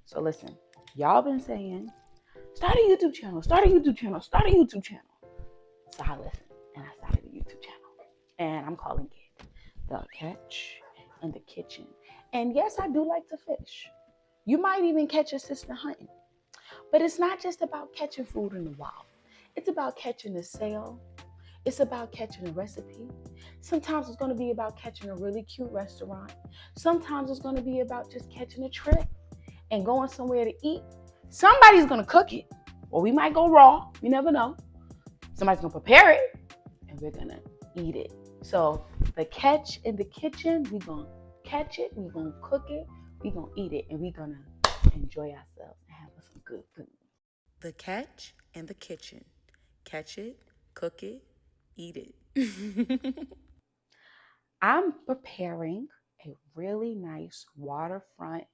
So listen, y'all been saying, start a YouTube channel, start a YouTube channel, start a YouTube channel. So I listened and I started a YouTube channel. And I'm calling it The Catch in the Kitchen. And yes, I do like to fish. You might even catch your sister hunting. But it's not just about catching food in the wild. It's about catching a sale. It's about catching a recipe. Sometimes it's going to be about catching a really cute restaurant. Sometimes it's going to be about just catching a trip and going somewhere to eat. Somebody's going to cook it. Or we might go raw. You never know. Somebody's going to prepare it and we're going to eat it. So the catch in the kitchen, we're going to catch it, we're going to cook it, we're going to eat it, and we're going to enjoy ourselves and have some good food. The catch in the kitchen. Catch it, cook it, eat it. I'm preparing a really nice waterfront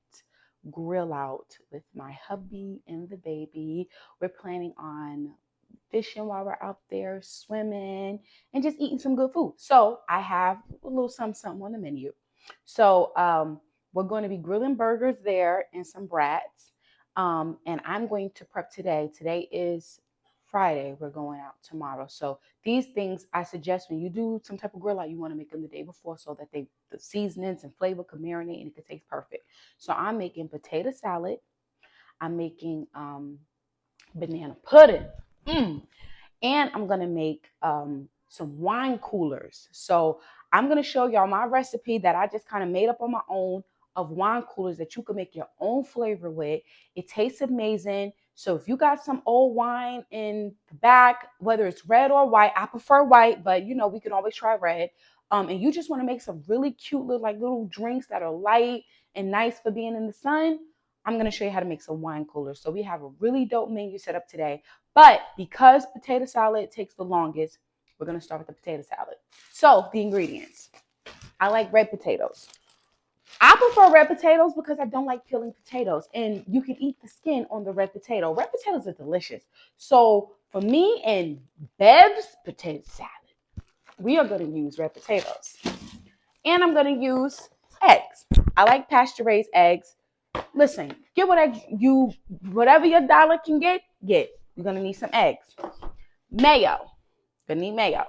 grill out with my hubby and the baby. We're planning on fishing while we're out there, swimming, and just eating some good food. So I have a little something on the menu. So we're going to be grilling burgers there and some brats. And I'm going to prep today. Today is Friday. We're going out tomorrow. So these things I suggest when you do some type of grill out, you want to make them the day before so that the seasonings and flavor can marinate and it can taste perfect. So I'm making potato salad. I'm making banana pudding. And I'm gonna make some wine coolers. So I'm gonna show y'all my recipe that I just kind of made up on my own of wine coolers that you can make your own flavor with. It tastes amazing. So if you got some old wine in the back, whether it's red or white, I prefer white, but you know we can always try red. And you just want to make some really cute little drinks that are light and nice for being in the sun. I'm going to show you how to make some wine coolers. So we have a really dope menu set up today. But because potato salad takes the longest, we're going to start with the potato salad. So the ingredients. I like red potatoes. I prefer red potatoes because I don't like peeling potatoes. And you can eat the skin on the red potato. Red potatoes are delicious. So for me and Bev's potato salad, we are going to use red potatoes. And I'm going to use eggs. I like pasture-raised eggs. Listen, get whatever your dollar can get. You're gonna need some eggs. Mayo. Gonna need mayo.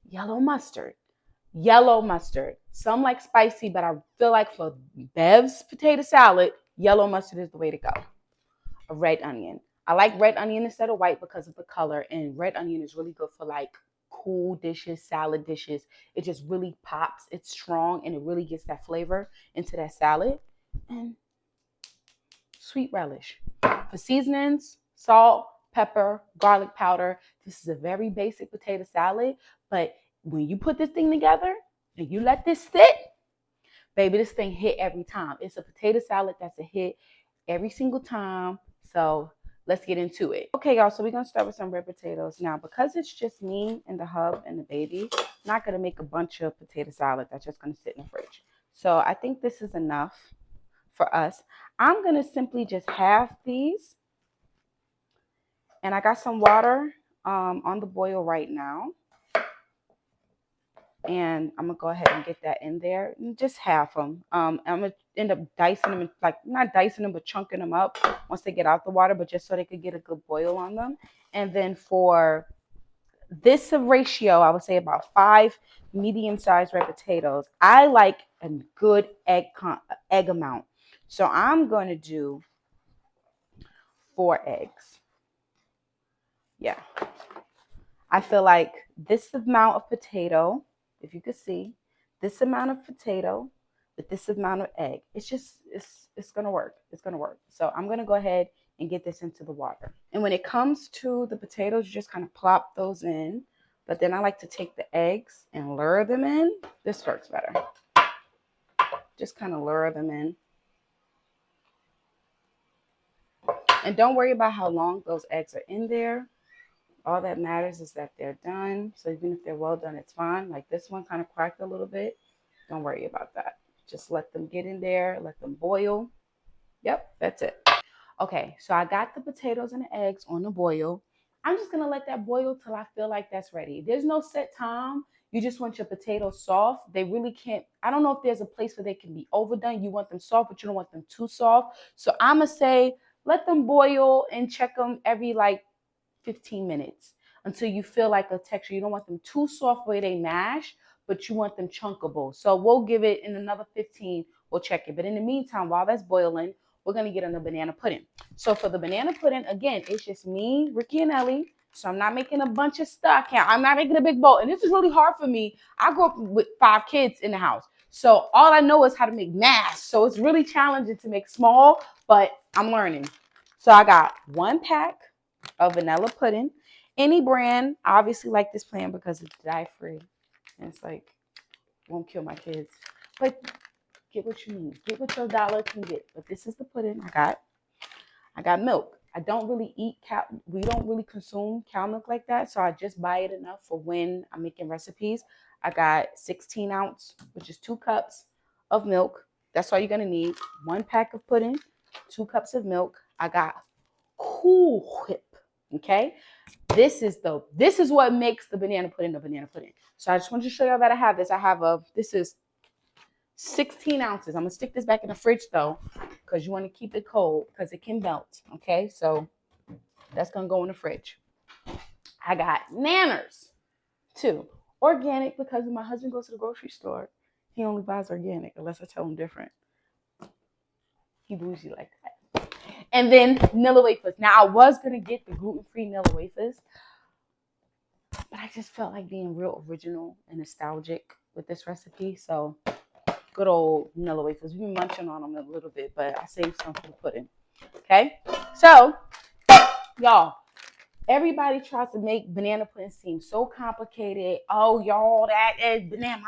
Yellow mustard. Some like spicy, but I feel like for Bev's potato salad, yellow mustard is the way to go. A red onion. I like red onion instead of white because of the color, and red onion is really good for like cool dishes, salad dishes. It just really pops. It's strong and it really gets that flavor into that salad. And sweet relish. For seasonings, salt, pepper, garlic powder. This is a very basic potato salad, but when you put this thing together and you let this sit, baby, this thing hit every time. It's a potato salad that's a hit every single time. So let's get into it. Okay, y'all, so we're going to start with some red potatoes. Now, because it's just me and the hub and the baby, I'm not going to make a bunch of potato salad that's just going to sit in the fridge. So I think this is enough for us. I'm going to simply just halve these. And I got some water on the boil right now. And I'm going to go ahead and get that in there. And just half them. I'm going to end up dicing them, like not dicing them, but chunking them up once they get out the water, but just so they could get a good boil on them. And then for this ratio, I would say about 5 medium-sized red potatoes. I like a good egg amount. So I'm going to do 4 eggs. Yeah. I feel like this amount of potato, if you could see, this amount of potato with this amount of egg, it's going to work. It's going to work. So I'm going to go ahead and get this into the water. And when it comes to the potatoes, you just kind of plop those in. But then I like to take the eggs and lure them in. This works better. Just kind of lure them in. And don't worry about how long those eggs are in there. All that matters is that they're done. So even if they're well done, it's fine. Like this one kind of cracked a little bit. Don't worry about that. Just let them get in there. Let them boil. Yep, that's it. Okay, so I got the potatoes and the eggs on the boil. I'm just going to let that boil till I feel like that's ready. There's no set time. You just want your potatoes soft. They really can't, I don't know if there's a place where they can be overdone. You want them soft, but you don't want them too soft. So I'm going to say let them boil and check them every like 15 minutes until you feel like a texture. You don't want them too soft where they mash, but you want them chunkable. So we'll give it in another 15, we'll check it. But in the meantime, while that's boiling, we're going to get on the banana pudding. So for the banana pudding, again, it's just me, Ricky, and Ellie. So I'm not making a bunch of stuff. I'm not making a big bowl. And this is really hard for me. I grew up with 5 kids in the house. So all I know is how to make mash. So it's really challenging to make small, but I'm learning. So I got 1 pack of vanilla pudding. Any brand, I obviously like this brand because it's dye-free. And it's like, won't kill my kids. But get what you need. Get what your dollar can get. But this is the pudding I got milk. I don't really eat cow. We don't really consume cow milk like that. So I just buy it enough for when I'm making recipes. I got 16 ounce, which is 2 cups of milk. That's all you're going to need. 1 pack of pudding, 2 cups of milk. I got Cool Whip. Okay. This is what makes the banana pudding the banana pudding. So I just wanted to show y'all that I have this. This is 16 ounces. I'm going to stick this back in the fridge though, because you want to keep it cold because it can melt. Okay. So that's going to go in the fridge. I got nanners too. Organic because when my husband goes to the grocery store, he only buys organic unless I tell him different. He bougie like that. And then Nilla wafers. Now I was going to get the gluten-free Nilla wafers, but I just felt like being real original and nostalgic with this recipe. So good old Nilla wafers. We've been munching on them a little bit, but I saved some for the pudding. Okay. So y'all, everybody tries to make banana pudding seem so complicated. Oh, y'all, that is banana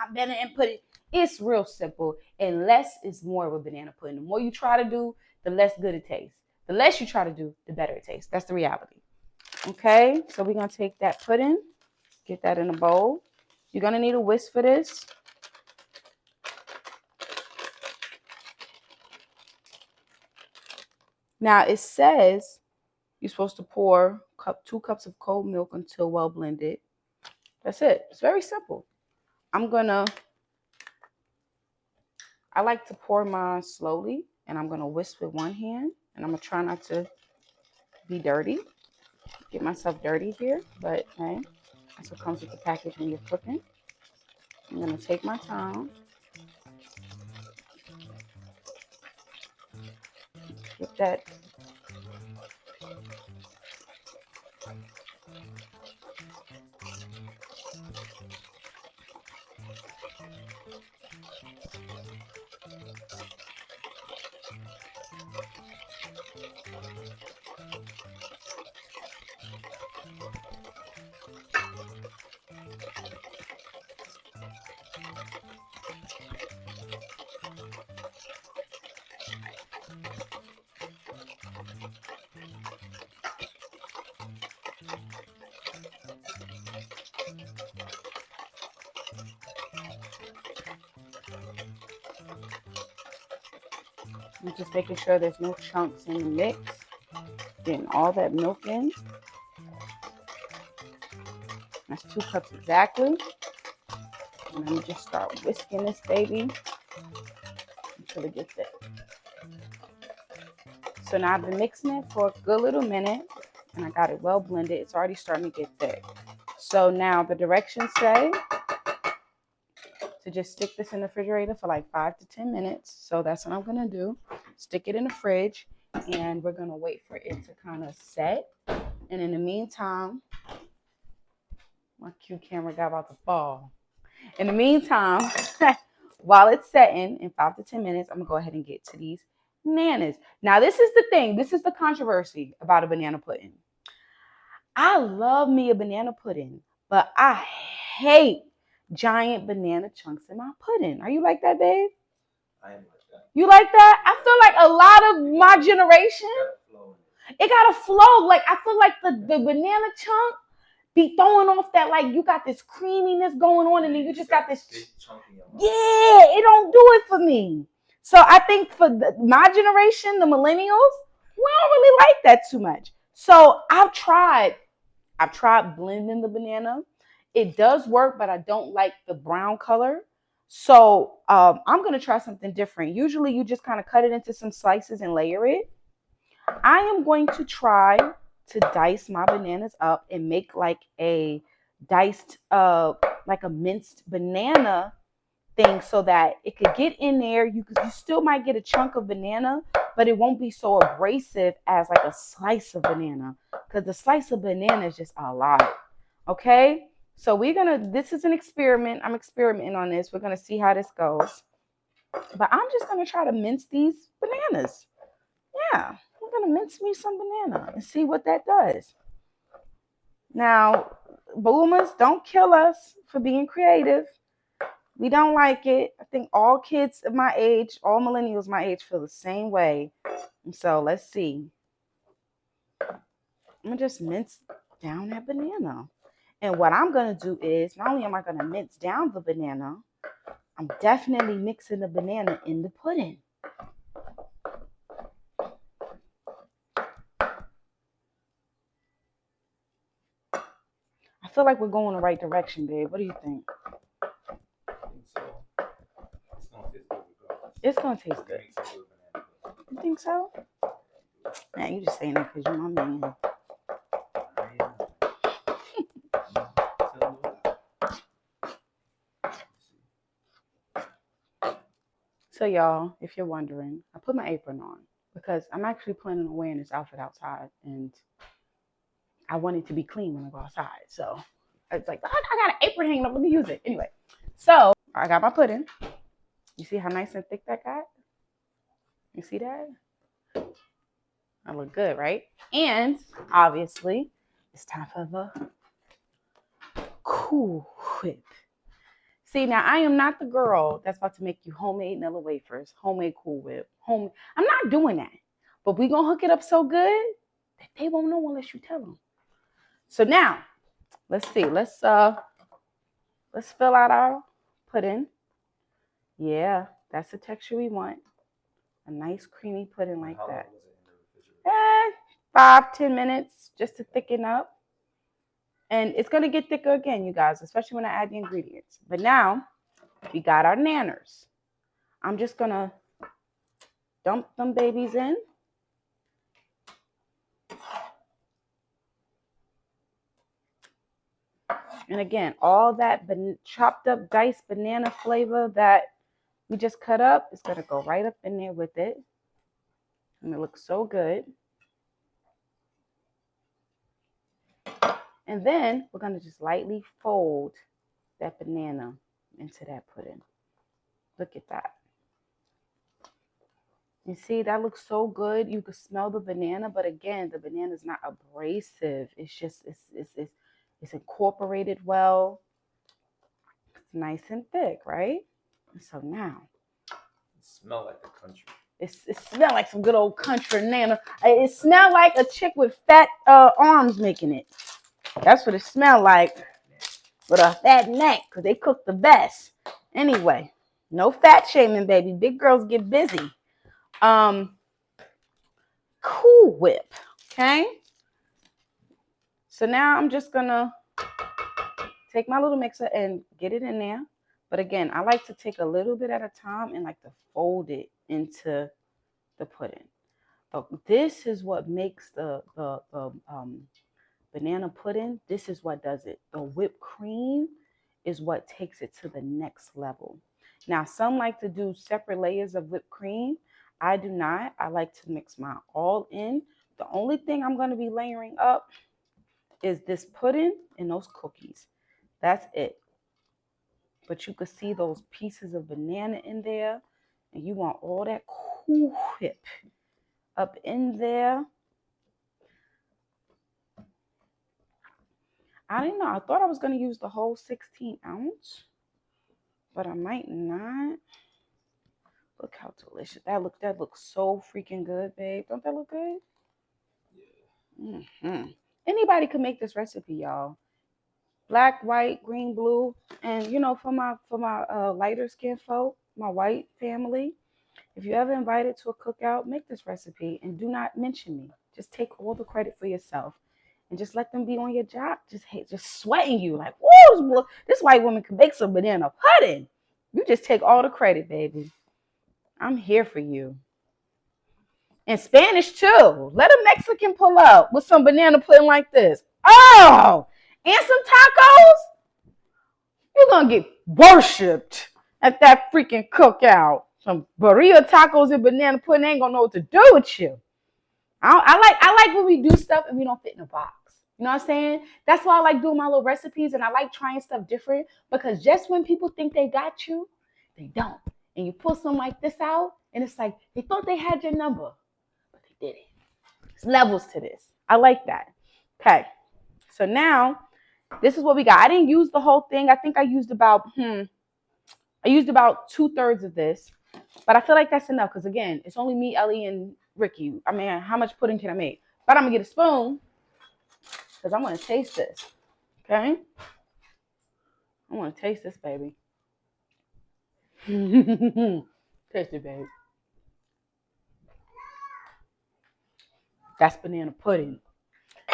pudding. It's real simple, and less is more with banana pudding. The more you try to do, the less good it tastes. The less you try to do, the better it tastes. That's the reality. Okay, so we're going to take that pudding, get that in a bowl. You're going to need a whisk for this. Now, it says you're supposed to pour 2 cups of cold milk until well blended. That's it. It's very simple. I like to pour mine slowly, and I'm going to whisk with one hand, and I'm going to try not to be dirty, get myself dirty here, but hey, that's what comes with the package when you're cooking. I'm going to take my time, get that. I'm just making sure there's no chunks in the mix. Getting all that milk in. That's 2 cups exactly. And I'm just start whisking this baby until it gets thick. So now I've been mixing it for a good little minute, and I got it well blended. It's already starting to get thick. So now the directions say to just stick this in the refrigerator for like 5 to 10 minutes. So that's what I'm going to do. Stick it in the fridge, and we're going to wait for it to kind of set. And in the meantime, my cute camera got about to fall. In the meantime, while it's setting in 5 to 10 minutes, I'm going to go ahead and get to these bananas. Now, this is the thing. This is the controversy about a banana pudding. I love me a banana pudding, but I hate giant banana chunks in my pudding. Are you like that, babe? I am like that. You like that? I feel like a lot of my generation, it gotta flow. Like I feel like the banana chunk be throwing off that, like you got this creaminess going on, and then you just got this. Yeah, it don't do it for me. So I think for my generation, the millennials, we don't really like that too much. So I've tried blending the banana It does work, but I don't like the brown color. So I'm going to try something different. Usually you just kind of cut it into some slices and layer it. I am going to try to dice my bananas up and make like a diced, like a minced banana thing so that it could get in there. You still might get a chunk of banana, but it won't be so abrasive as like a slice of banana, because the slice of banana is just a lot. Okay, so this is an experiment. I'm experimenting on this. We're gonna see how this goes, but I'm just gonna try to mince these bananas. Yeah, I'm gonna mince me some banana and see what that does. Now, boomers, don't kill us for being creative. We don't like it. I think all kids of my age, all millennials my age, feel the same way. And so let's see. I'm gonna just mince down that banana. And what I'm gonna do is, not only am I gonna mince down the banana, I'm definitely mixing the banana in the pudding. I feel like we're going the right direction, babe. What do you think? It's gonna taste good. You think so? Man, you just saying that because you're my man. So y'all, if you're wondering, I put my apron on because I'm actually planning on wearing this outfit outside, and I want it to be clean when I go outside. So it's like, I got an apron hanging up. Let me use it. Anyway, so I got my pudding. You see how nice and thick that got? You see that? I look good, right? And obviously, it's time for the Cool Whip. See, now I am not the girl that's about to make you homemade Nilla wafers, homemade Cool Whip. I'm not doing that. But we gonna hook it up so good that they won't know unless you tell them. So now, let's see. Let's fill out our pudding. Yeah, that's the texture we want. A nice creamy pudding like that. 5-10 minutes just to thicken up. And it's gonna get thicker again, you guys, especially when I add the ingredients. But now we got our nanners. I'm just gonna dump them babies in. And again, all that chopped up diced banana flavor that we just cut up is gonna go right up in there with it. And it looks so good. And then we're gonna just lightly fold that banana into that pudding. Look at that. You see, that looks so good. You can smell the banana, but again, the banana is not abrasive. It's just it's incorporated well. It's nice and thick, right? And so now it smells like the country. It smells like some good old country nana. It smells like a chick with fat arms making it. That's what it smells like, with a fat neck, because they cook the best. Anyway, no fat shaming, baby. Big girls get busy. Cool Whip. Okay. So now I'm just gonna take my little mixer and get it in there. But again, I like to take a little bit at a time and like to fold it into the pudding. But this is what makes the banana pudding. This is what does it. The whipped cream is what takes it to the next level. Now, some like to do separate layers of whipped cream. I do not. I like to mix mine all in. The only thing I'm going to be layering up is this pudding and those cookies. That's it. But you can see those pieces of banana in there, and you want all that Cool Whip up in there. I didn't know. I thought I was going to use the whole 16 ounce, but I might not. Look how delicious that looks. That looks so freaking good, babe. Don't that look good? Yeah. Mm-hmm. Anybody can make this recipe, y'all. Black, white, green, blue, and for my lighter skin folk, my white family. If you ever invited to a cookout, make this recipe and do not mention me. Just take all the credit for yourself. and just let them be on your job, just sweating you like, whoa, this white woman can make some banana pudding. You just take all the credit, baby. I'm here for you. And Spanish too. Let a Mexican pull up with some banana pudding like this. Oh, and some tacos. You're gonna get worshipped at that freaking cookout. Some burrito tacos and banana pudding ain't gonna know what to do with you. I like when we do stuff and we don't fit in a box. You know what I'm saying? That's why I like doing my little recipes and I like trying stuff different because just when people think they got you, they don't. And you pull something like this out and it's like they thought they had your number, but they didn't. There's levels to this. I like that. Okay. So now this is what we got. I didn't use the whole thing. I think I used about 2/3 of this. But I feel like that's enough because, again, it's only me, Ellie, and Ricky. I mean, how much pudding can I make? But I'm going to get a spoon because I'm going to taste this. Okay? I want to taste this, baby. Taste it, baby. That's banana pudding.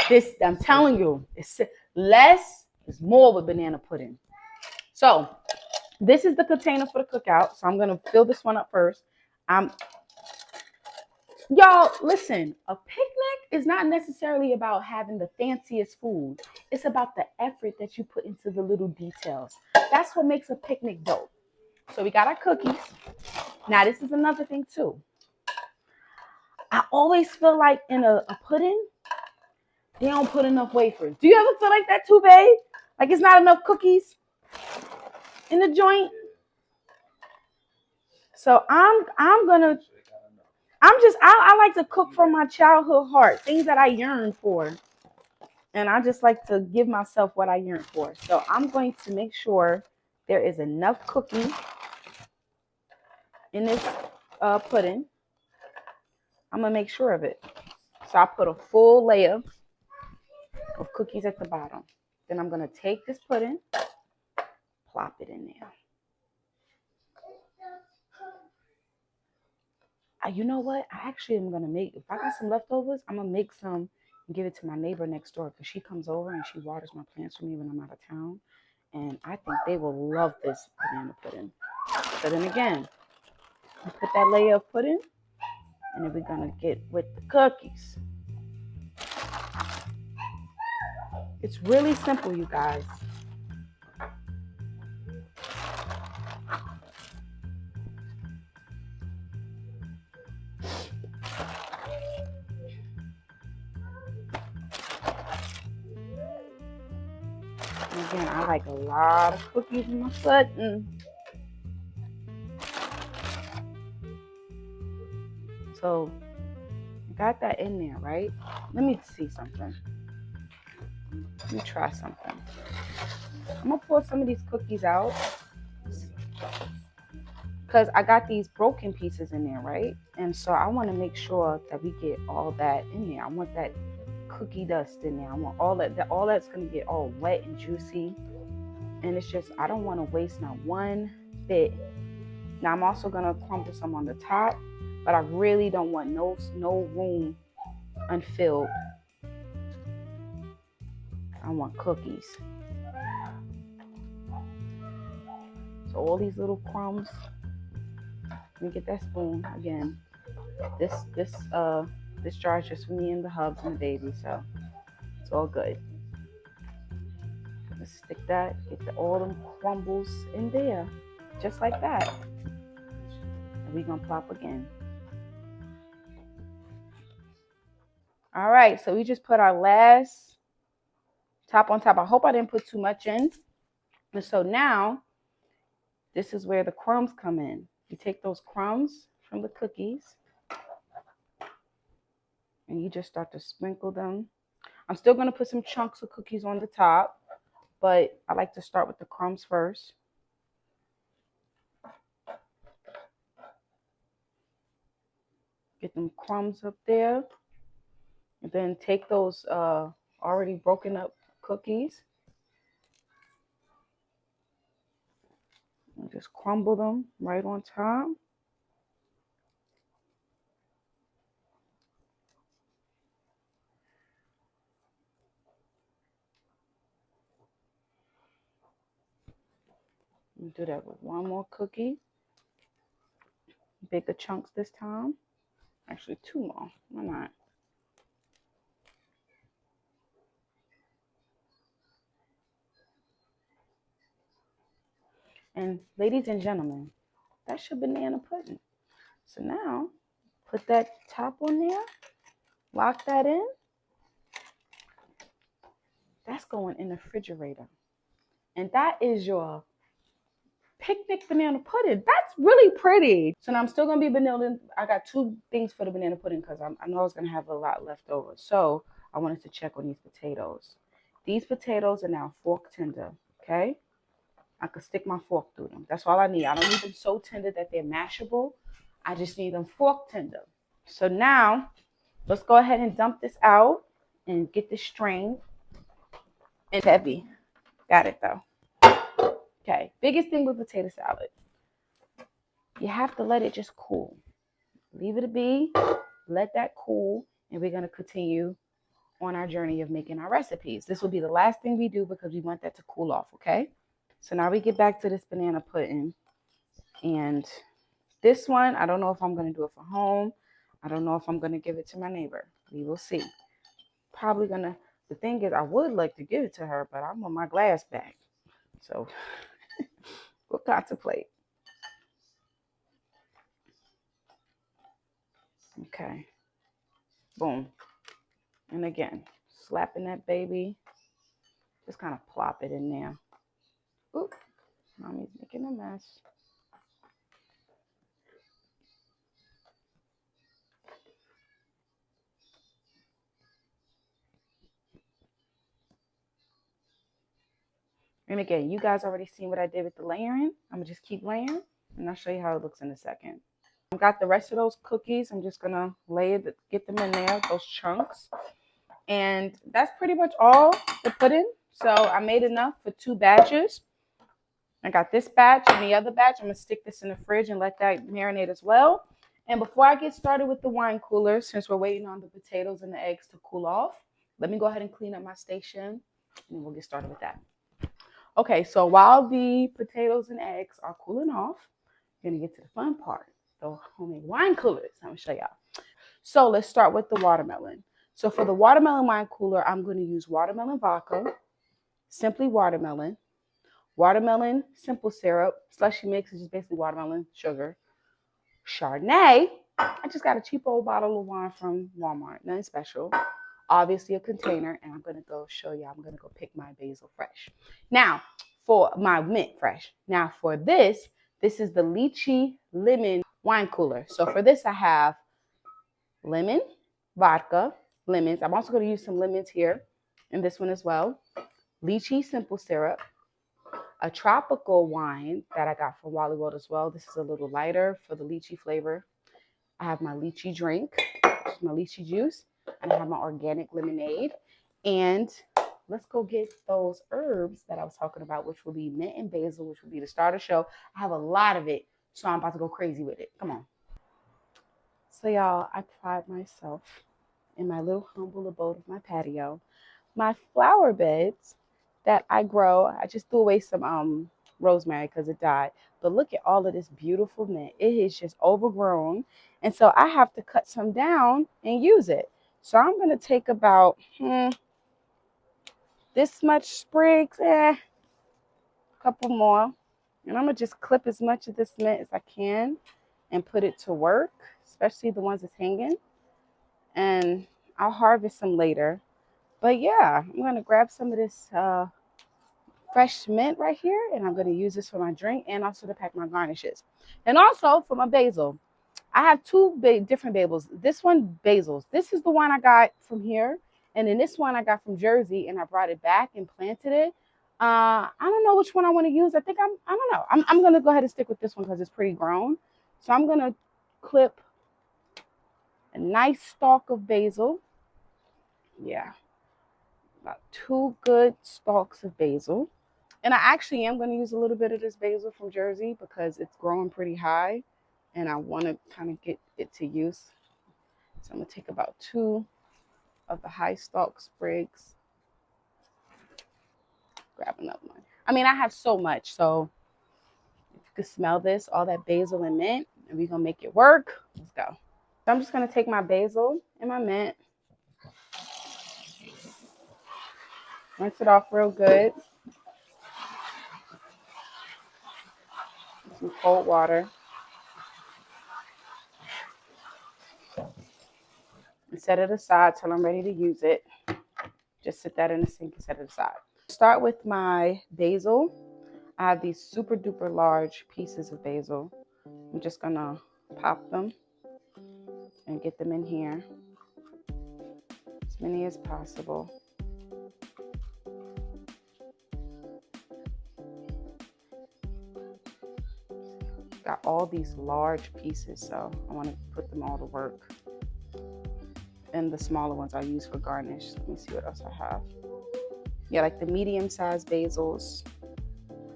This, I'm telling you, it's less is more with banana pudding. So, this is the container for the cookout. So, I'm going to fill this one up first. Y'all, listen, a picnic is not necessarily about having the fanciest food. It's about the effort that you put into the little details. That's what makes a picnic dope. So we got our cookies. Now, this is another thing, too. I always feel like in a pudding, they don't put enough wafers. Do you ever feel like that, too, babe? Like it's not enough cookies in the joint? So I like to cook from my childhood heart, things that I yearn for. And I just like to give myself what I yearn for. So I'm going to make sure there is enough cookie in this pudding. I'm going to make sure of it. So I put a full layer of cookies at the bottom. Then I'm going to take this pudding, plop it in there. You know what? I actually am going to make, if I got some leftovers, I'm going to make some and give it to my neighbor next door because she comes over and she waters my plants for me when I'm out of town. And I think they will love this banana pudding. So then again, I put that layer of pudding and then we're going to get with the cookies. It's really simple, you guys. And again, I like a lot of cookies in my pudding. So, I got that in there, right? Let me see something. Let me try something. I'm going to pull some of these cookies out because I got these broken pieces in there, right? And so I want to make sure that we get all that in there. I want that cookie dust in there. I want all that's going to get all wet and juicy. And it's just, I don't want to waste not one bit. Now I'm also going to crumble some on the top, but I really don't want no room unfilled. I want cookies. So all these little crumbs. Let me get that spoon again. This jar is just for me and the hubs and the baby, so it's all good. Let's stick that, get all them crumbles in there, just like that. And we're gonna plop again. All right, so we just put our last top on top. I hope I didn't put too much in. And so now, this is where the crumbs come in. You take those crumbs from the cookies and you just start to sprinkle them. I'm still gonna put some chunks of cookies on the top, but I like to start with the crumbs first. Get them crumbs up there. And then take those already broken up cookies and just crumble them right on top. Do that with one more cookie. Bigger chunks this time. Actually, two more. Why not? And ladies and gentlemen, that's your banana pudding. So now, put that top on there. Lock that in. That's going in the refrigerator. And that is your picnic banana pudding. That's really pretty. So now I'm still gonna be vanilla. I got two things for the banana pudding because I know I was gonna have a lot left over. So I wanted to check on these potatoes. These potatoes are now fork tender. Okay, I could stick my fork through them. That's all I need. I don't need them so tender that they're mashable. I just need them fork tender. So now let's go ahead and dump this out and get this strained. And heavy. Got it though. Okay, biggest thing with potato salad, you have to let it just cool. Leave it be, let that cool, and we're going to continue on our journey of making our recipes. This will be the last thing we do because we want that to cool off, okay? So now we get back to this banana pudding. And this one, I don't know if I'm going to do it for home. I don't know if I'm going to give it to my neighbor. We will see. Probably going to, the thing is, I would like to give it to her, but I want my glass back. So we'll contemplate. Okay. Boom. And again, slapping that baby. Just kind of plop it in there. Oop. Mommy's making a mess. And again, you guys already seen what I did with the layering. I'm gonna just keep layering and I'll show you how it looks in a second. I've got the rest of those cookies. I'm just gonna lay it, get them in there, those chunks. And that's pretty much all the pudding. So I made enough for 2 batches. I got this batch and the other batch. I'm gonna stick this in the fridge and let that marinate as well. And before I get started with the wine cooler, since we're waiting on the potatoes and the eggs to cool off, let me go ahead and clean up my station and then we'll get started with that. Okay, so while the potatoes and eggs are cooling off, we're gonna get to the fun part, the homemade wine coolers. I'm gonna show y'all. So let's start with the watermelon. So for the watermelon wine cooler, I'm gonna use watermelon vodka, simply watermelon, watermelon simple syrup, slushy mix is just basically watermelon, sugar, Chardonnay. I just got a cheap old bottle of wine from Walmart, nothing special. Obviously a container, and I'm gonna go show you. I'm gonna go pick my basil fresh. Now for my mint fresh. Now for this is the lychee lemon wine cooler. So for this I have lemon, vodka, lemons. I'm also gonna use some lemons here in this one as well. Lychee simple syrup, a tropical wine that I got from Wally World as well. This is a little lighter for the lychee flavor. I have my lychee drink, which is my lychee juice, and I have my organic lemonade. And let's go get those herbs that I was talking about, which will be mint and basil, which will be the starter show. I have a lot of it, so I'm about to go crazy with it. Come on. So y'all, I pride myself in my little humble abode of my patio. My flower beds that I grow, I just threw away some rosemary because it died. But look at all of this beautiful mint. It is just overgrown. And so I have to cut some down and use it. So I'm going to take about this much sprigs, a couple more. And I'm going to just clip as much of this mint as I can and put it to work, especially the ones that's hanging. And I'll harvest some later. But yeah, I'm going to grab some of this fresh mint right here, and I'm going to use this for my drink and also to pack my garnishes. And also for my basil. I have two different basils. This one, basils. This is the one I got from here, and then this one I got from Jersey, and I brought it back and planted it. I don't know which one I want to use. I don't know. I'm going to go ahead and stick with this one because it's pretty grown. So I'm going to clip a nice stalk of basil. Yeah, about 2 good stalks of basil. And I actually am going to use a little bit of this basil from Jersey because it's growing pretty high and I want to kind of get it to use. So I'm going to take about 2 of the high stalk sprigs. Grab another one. I mean, I have so much, so can smell this, all that basil and mint, and we're gonna make it work. Let's go. So I'm just gonna take my basil and my mint, rinse it off real good. Some cold water. And set it aside till I'm ready to use it. Just sit that in the sink and set it aside. Start with my basil. I have these super duper large pieces of basil. I'm just gonna pop them and get them in here. As many as possible. Got all these large pieces, so I want to put them all to work. And the smaller ones I use for garnish. Let me see what else I have. Yeah, like the medium-sized basils,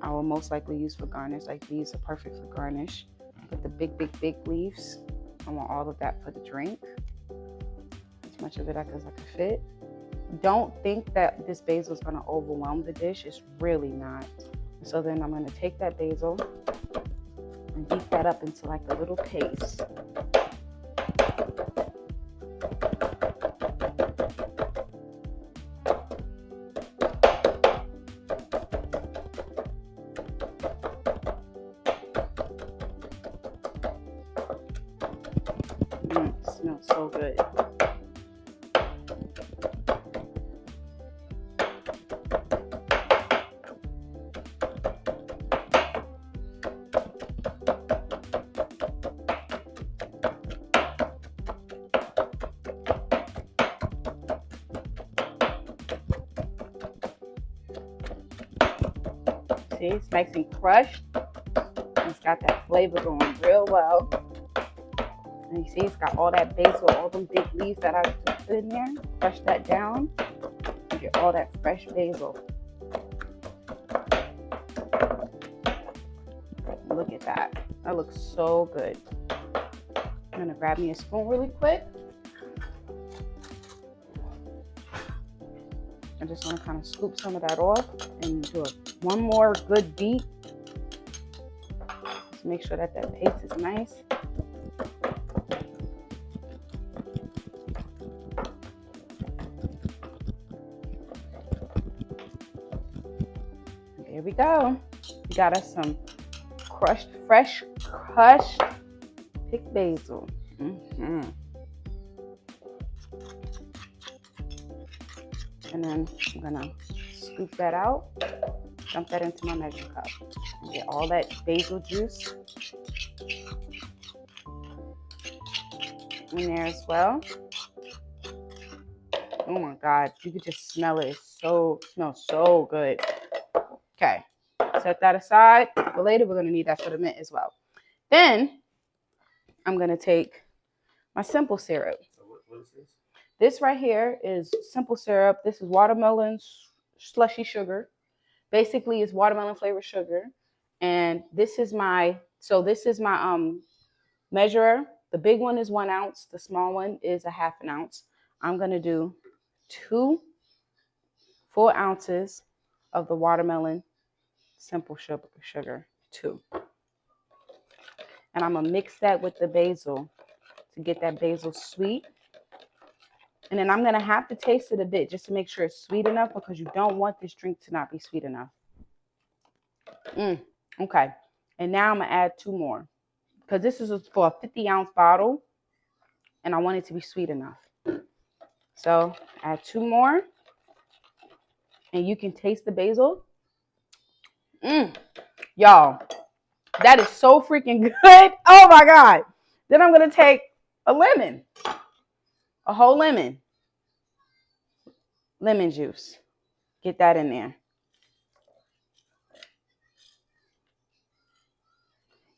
I will most likely use for garnish. Like these are perfect for garnish. But the big leaves, I want all of that for the drink. As much of it as I can fit. Don't think that this basil is going to overwhelm the dish. It's really not. So then I'm going to take that basil and beat that up into like a little paste. It smells so good. See, it's nice and crushed. It's got that flavor going real well. And you see, it's got all that basil, all them big leaves that I just put in there. Crush that down. Get all that fresh basil. Look at that. That looks so good. I'm gonna grab me a spoon really quick. I just want to kind of scoop some of that off and do one more good beat. Just make sure that that paste is nice. There we go. We got us some fresh crushed picked basil. And then I'm gonna scoop that out, dump that into my measuring cup, and get all that basil juice in there as well. Oh my God, you could just smell it. It smells so good. Okay, set that aside. But later we're gonna need that for the mint as well. Then I'm gonna take my simple syrup. So what is this? This right here is simple syrup. This is watermelon slushy sugar. Basically, it's watermelon flavored sugar. And this is my measurer. The big one is 1 ounce. The small one is a half an ounce. I'm gonna do 2 full ounces of the watermelon simple sugar, 2. And I'm gonna mix that with the basil to get that basil sweet. And then I'm gonna have to taste it a bit just to make sure it's sweet enough, because you don't want this drink to not be sweet enough. Okay. And now I'm gonna add 2 more, because this is for a 50-ounce bottle and I want it to be sweet enough. So add 2 more, and you can taste the basil. Y'all, that is so freaking good. Oh my God. Then I'm gonna take a lemon, a whole lemon juice. Get that in there.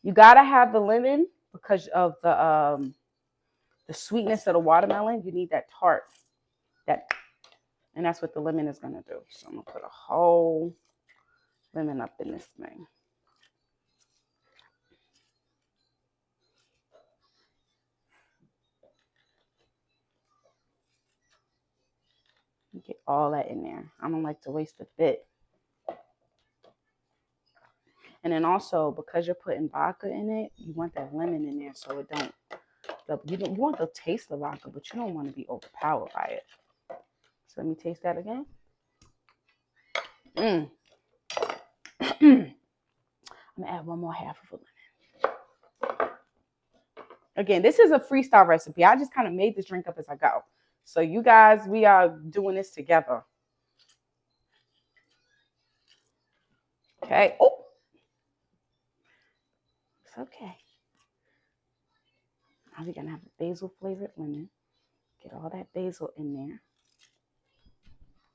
You gotta have the lemon because of the sweetness of the watermelon. You need that tart, and that's what the lemon is gonna do. So I'm gonna put a whole lemon up in this thing. Get all that in there. I don't like to waste a bit. And then also, because you're putting vodka in it, you want that lemon in there so it don't, you want the taste of vodka, but you don't want to be overpowered by it. So let me taste that again. I'm gonna add one more half of a lemon. Again, this is a freestyle recipe. I just kind of made this drink up as I go. So you guys, we are doing this together. Okay. Oh, it's okay. Now we're gonna have a basil flavored lemon. Get all that basil in there.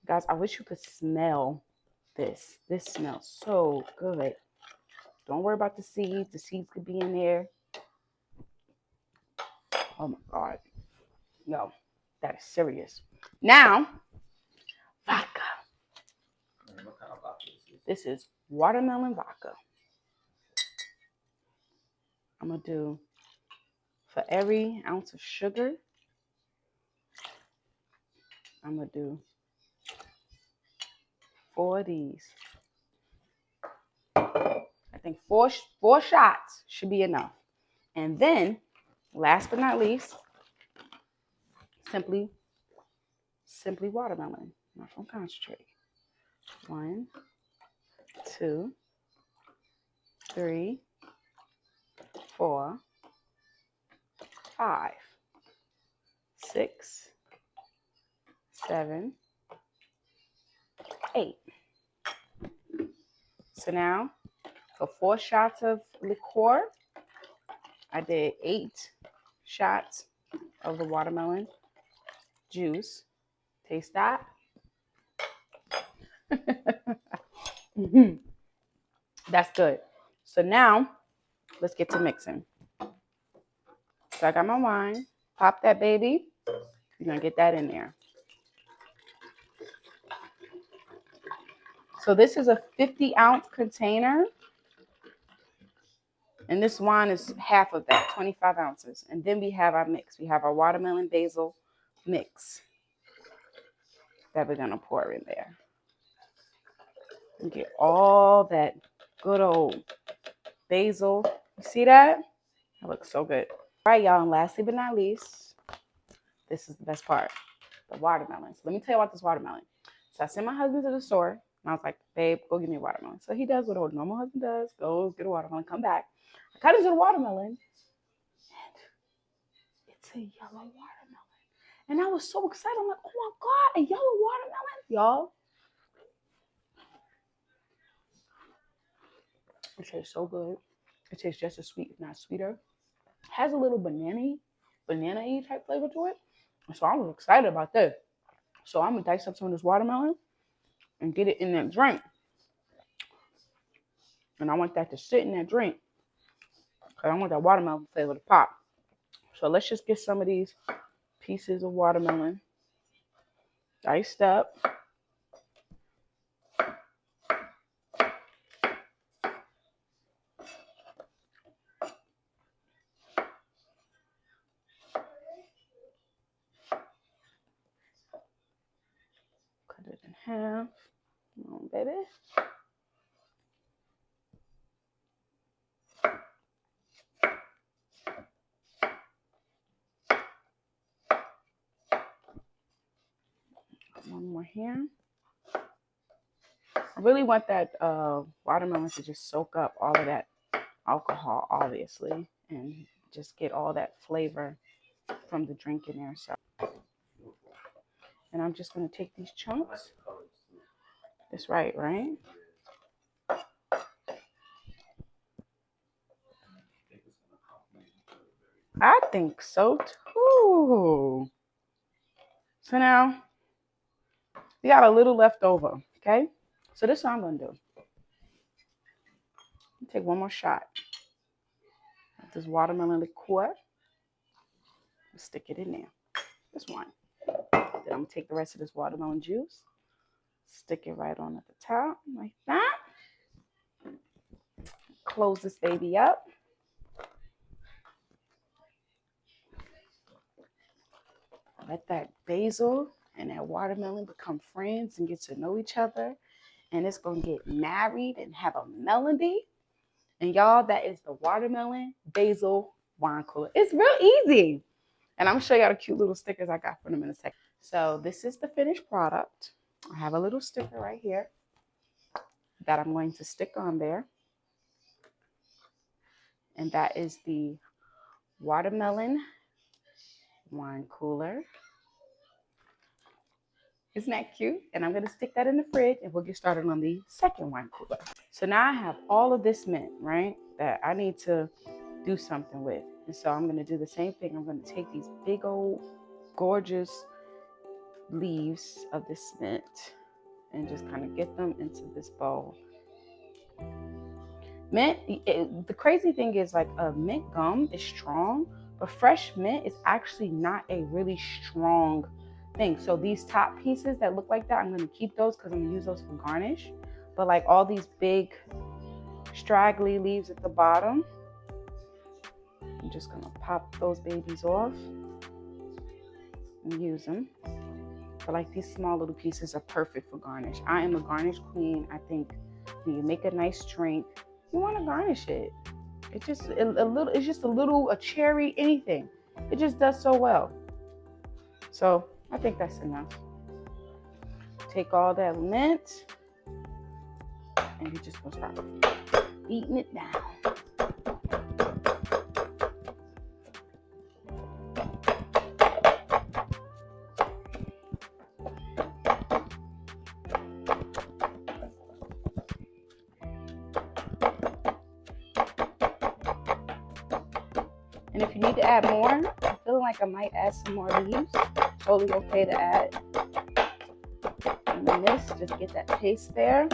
Guys, I wish you could smell this. This smells so good. Don't worry about the seeds. The seeds could be in there. Oh my God. No, that is serious. Now, vodka. What kind of vodka is this? This is watermelon vodka. I'm going to do, for every ounce of sugar, I'm going to do 4 of these. I think four shots should be enough. And then, last but not least, simply watermelon. Not from concentrate. 1, 2, 3, 4, 5, 6, 7, 8. So now, for 4 shots of liqueur, I did 8 shots of the watermelon juice. Taste that. That's good. So now, let's get to mixing. So I got my wine. Pop that baby. You're going to get that in there. So this is a 50-ounce container. And this wine is half of that, 25 ounces. And then we have our mix. We have our watermelon basil mix that we're going to pour in there. And get all that good old basil. You see that? That looks so good. All right, y'all. And lastly but not least, this is the best part. The watermelon. So let me tell you about this watermelon. So I sent my husband to the store. And I was like, babe, go get me a watermelon. So he does what a normal husband does. Goes, get a watermelon, come back. I cut into the watermelon. And it's a yellow watermelon. And I was so excited. I'm like, oh my God, a yellow watermelon. Y'all. It tastes so good. It tastes just as sweet, if not sweeter. Has a little banana-y type flavor to it. So I was excited about this. So I'm going to dice up some of this watermelon and get it in that drink. And I want that to sit in that drink. Because I want that watermelon flavor to pop. So let's just get some of these pieces of watermelon diced up. Cut it in half. Come on, baby. One more here. I really want that watermelon to just soak up all of that alcohol, obviously, and just get all that flavor from the drink in there. So, and I'm just going to take these chunks. That's right, right? I think so too. So now we got a little left over, okay? So this is what I'm going to do. Take one more shot of this watermelon liqueur. Stick it in there. This one. Then I'm going to take the rest of this watermelon juice. Stick it right on at the top like that. Close this baby up. Let that basil and that watermelon become friends and get to know each other. And it's going to get married and have a melody. And y'all, that is the watermelon basil wine cooler. It's real easy. And I'm gonna show y'all the cute little stickers I got for them in a second. So this is the finished product. I have a little sticker right here that I'm going to stick on there. And that is the watermelon wine cooler. Isn't that cute? And I'm gonna stick that in the fridge and we'll get started on the second wine cooler. So now I have all of this mint, right? That I need to do something with. And so I'm gonna do the same thing. I'm gonna take these big old gorgeous leaves of this mint and just kind of get them into this bowl. Mint, the crazy thing is like a mint gum is strong, but fresh mint is actually not a really strong thing. So these top pieces that look like that, I'm going to keep those because I'm going to use those for garnish. But like all these big straggly leaves at the bottom, I'm just going to pop those babies off and use them. But like these small little pieces are perfect for garnish. I am a garnish queen. I think when you make a nice drink, you want to garnish it. It's just a cherry, anything. It just does so well. So I think that's enough. Take all that mint and you're just gonna start beating it down. And if you need to add more, I'm feeling like I might add some more leaves. Totally okay to add. And then this, just get that paste there.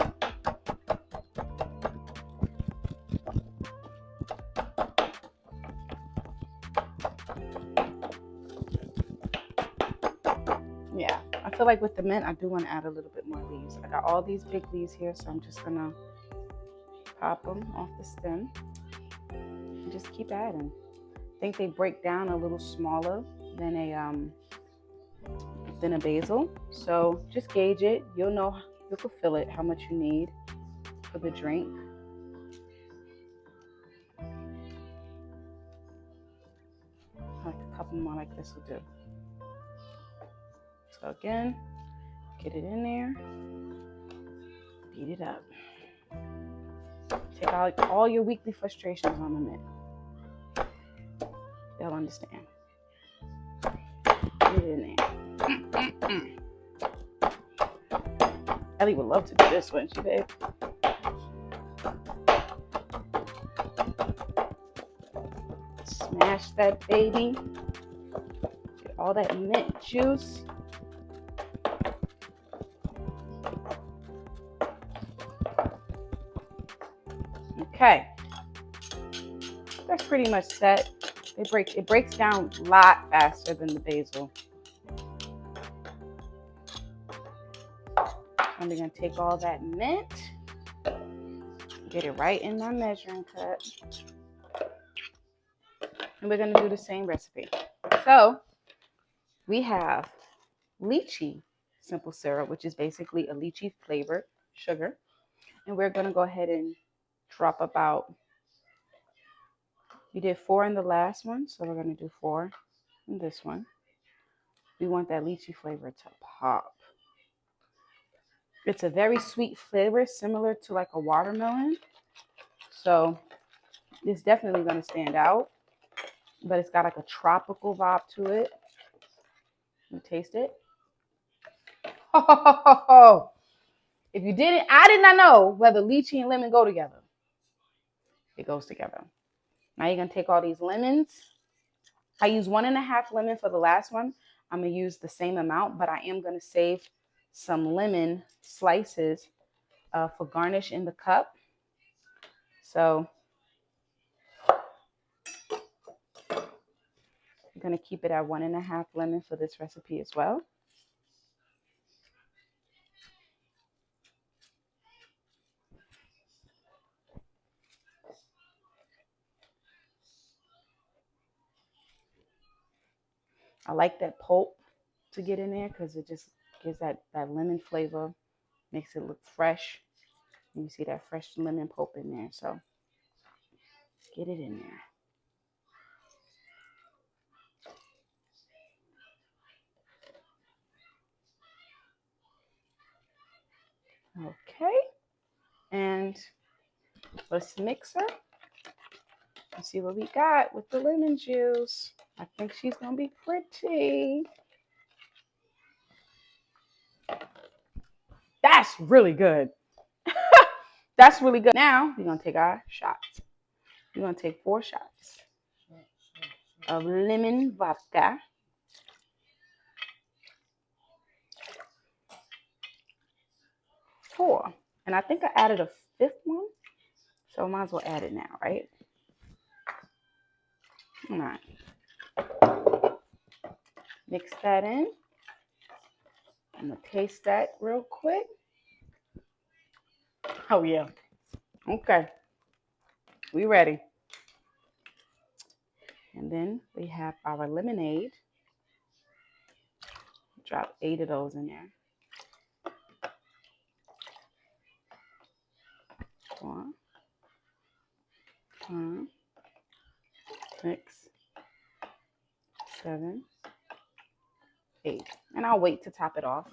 Yeah, I feel like with the mint, I do want to add a little bit more leaves. I got all these big leaves here, so I'm just gonna pop them off the stem and just keep adding. I think they break down a little smaller than a basil. So just gauge it. You'll know, you can feel it, how much you need for the drink. Like a couple more like this will do. So again, get it in there, beat it up. Take out all your weekly frustrations on the mint. They'll understand. Get it in there. Ellie would love to do this, wouldn't she, babe? Smash that baby. Get all that mint juice. Okay. That's pretty much set. It breaks down a lot faster than the basil. I'm gonna take all that mint, get it right in my measuring cup. And we're gonna do the same recipe. So we have lychee simple syrup, which is basically a lychee flavored sugar. And we're gonna go ahead and drop about, we did 4 in the last one, so we're gonna do 4 in this one. We want that lychee flavor to pop. It's a very sweet flavor, similar to like a watermelon. So it's definitely gonna stand out, but it's got like a tropical vibe to it. You taste it. If you didn't, I did not know whether lychee and lemon go together. It goes together. Now you're gonna take all these lemons. I use 1.5 lemon for the last one. I'm gonna use the same amount, but I am gonna save some lemon slices for garnish in the cup. So I'm gonna keep it at 1.5 lemon for this recipe as well. I like that pulp to get in there because it just gives that lemon flavor, makes it look fresh. And you see that fresh lemon pulp in there. So Get it in there. Okay. And let's mix her. Let's see what we got with the lemon juice. I think she's going to be pretty. That's really good. That's really good. Now, we're going to take our shots. We're going to take 4 shots of lemon vodka. 4. And I think I added a 5th one. So I might as well add it now, right? All right. Mix that in. I'm going to taste that real quick. Oh, yeah. Okay. We ready. And then we have our lemonade. Drop 8 of those in there. 1, 5, 6, 7, 8. And I'll wait to top it off.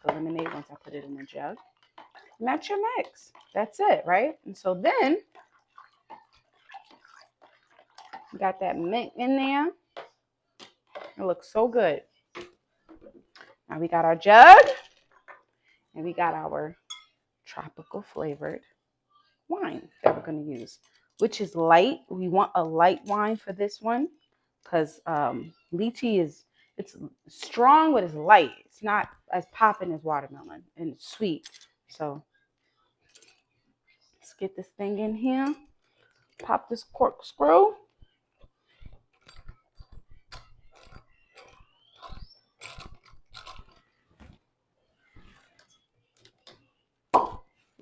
The lemonade once I put it in the jug. And that's your mix. That's it, right? And so then we got that mint in there. It looks so good. Now we got our jug and we got our tropical flavored wine that we're going to use, which is light. We want a light wine for this one because lychee it's strong, but it's light. It's not as popping as watermelon, and it's sweet. So let's get this thing in here. Pop this corkscrew.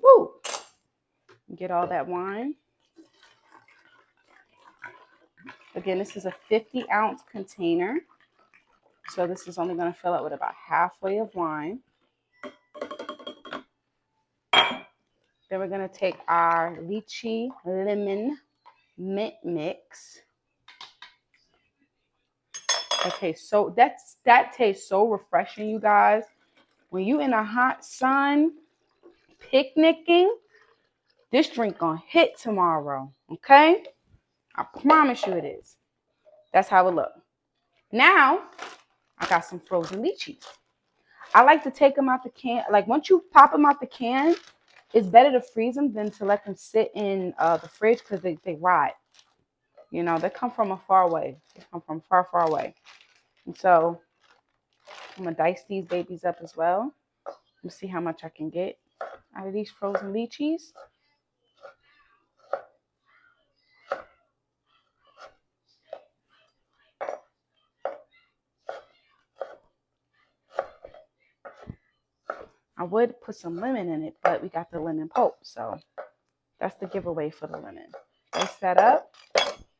Woo! Get all that wine. Again, this is a 50-ounce container. So this is only going to fill up with about halfway of wine. Then we're going to take our lychee lemon mint mix. That tastes so refreshing, you guys. When you in a hot sun picnicking, this drink gonna hit tomorrow. Okay? I promise you it is. That's how it looks. Now, I got some frozen lychees. I like to take them out the can. Like once you pop them out the can, it's better to freeze them than to let them sit in the fridge because they rot. You know, they come from a far away. They come from far, far away. And so I'm going to dice these babies up as well. Let's see how much I can get out of these frozen lychees. I would put some lemon in it, but we got the lemon pulp. So that's the giveaway for the lemon. Dice that up.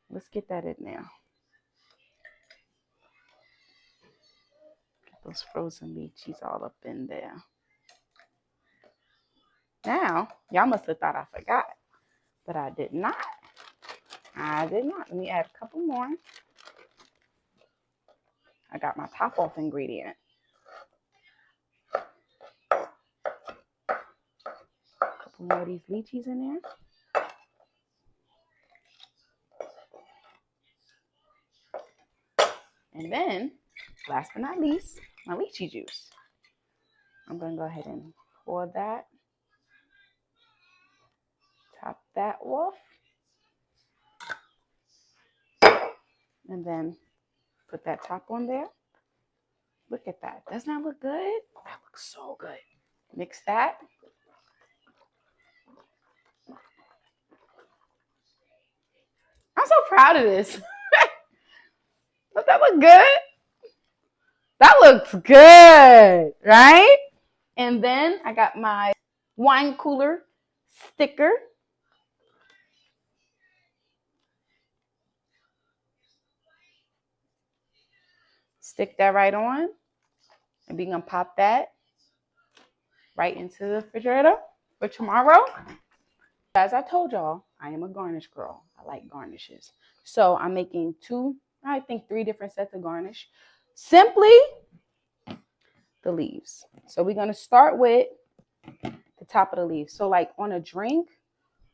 Let's get that in there. Get those frozen lychees all up in there. Now, y'all must have thought I forgot, but I did not. I did not. Let me add a couple more. I got my top off ingredient. A couple more of these lychees in there. And then, last but not least, my lychee juice. I'm going to go ahead and pour that. Top that off. And then put that top on there. Look at that. Doesn't that look good? That looks so good. Mix that. I'm so proud of this. Does that look good? That looks good, right? And then I got my wine cooler sticker. Stick that right on. And we're going to pop that right into the refrigerator for tomorrow. As I told y'all, I am a garnish girl. I like garnishes. So I'm making three different sets of garnish. Simply the leaves. So we're going to start with the top of the leaf. So like on a drink,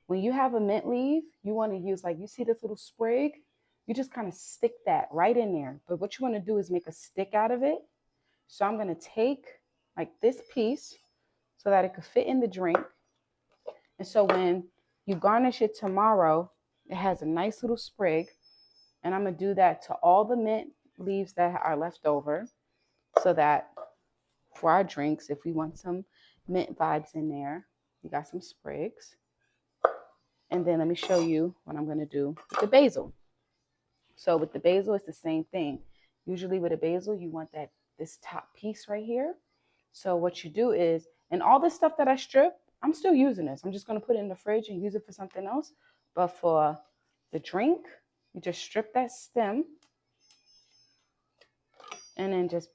when you have a mint leaf, you want to use, like, you see this little sprig, you just kind of stick that right in there. But what you want to do is make a stick out of it. So I'm going to take like this piece so that it could fit in the drink. And so when you garnish it tomorrow, it has a nice little sprig. And I'm going to do that to all the mint leaves that are left over, so that for our drinks, if we want some mint vibes in there, we got some sprigs. And then let me show you what I'm going to do with the basil. So with the basil, it's the same thing. Usually with a basil, you want this top piece right here. So what you do is, and all this stuff that I strip, I'm still using this. I'm just going to put it in the fridge and use it for something else. But for the drink, you just strip that stem and then just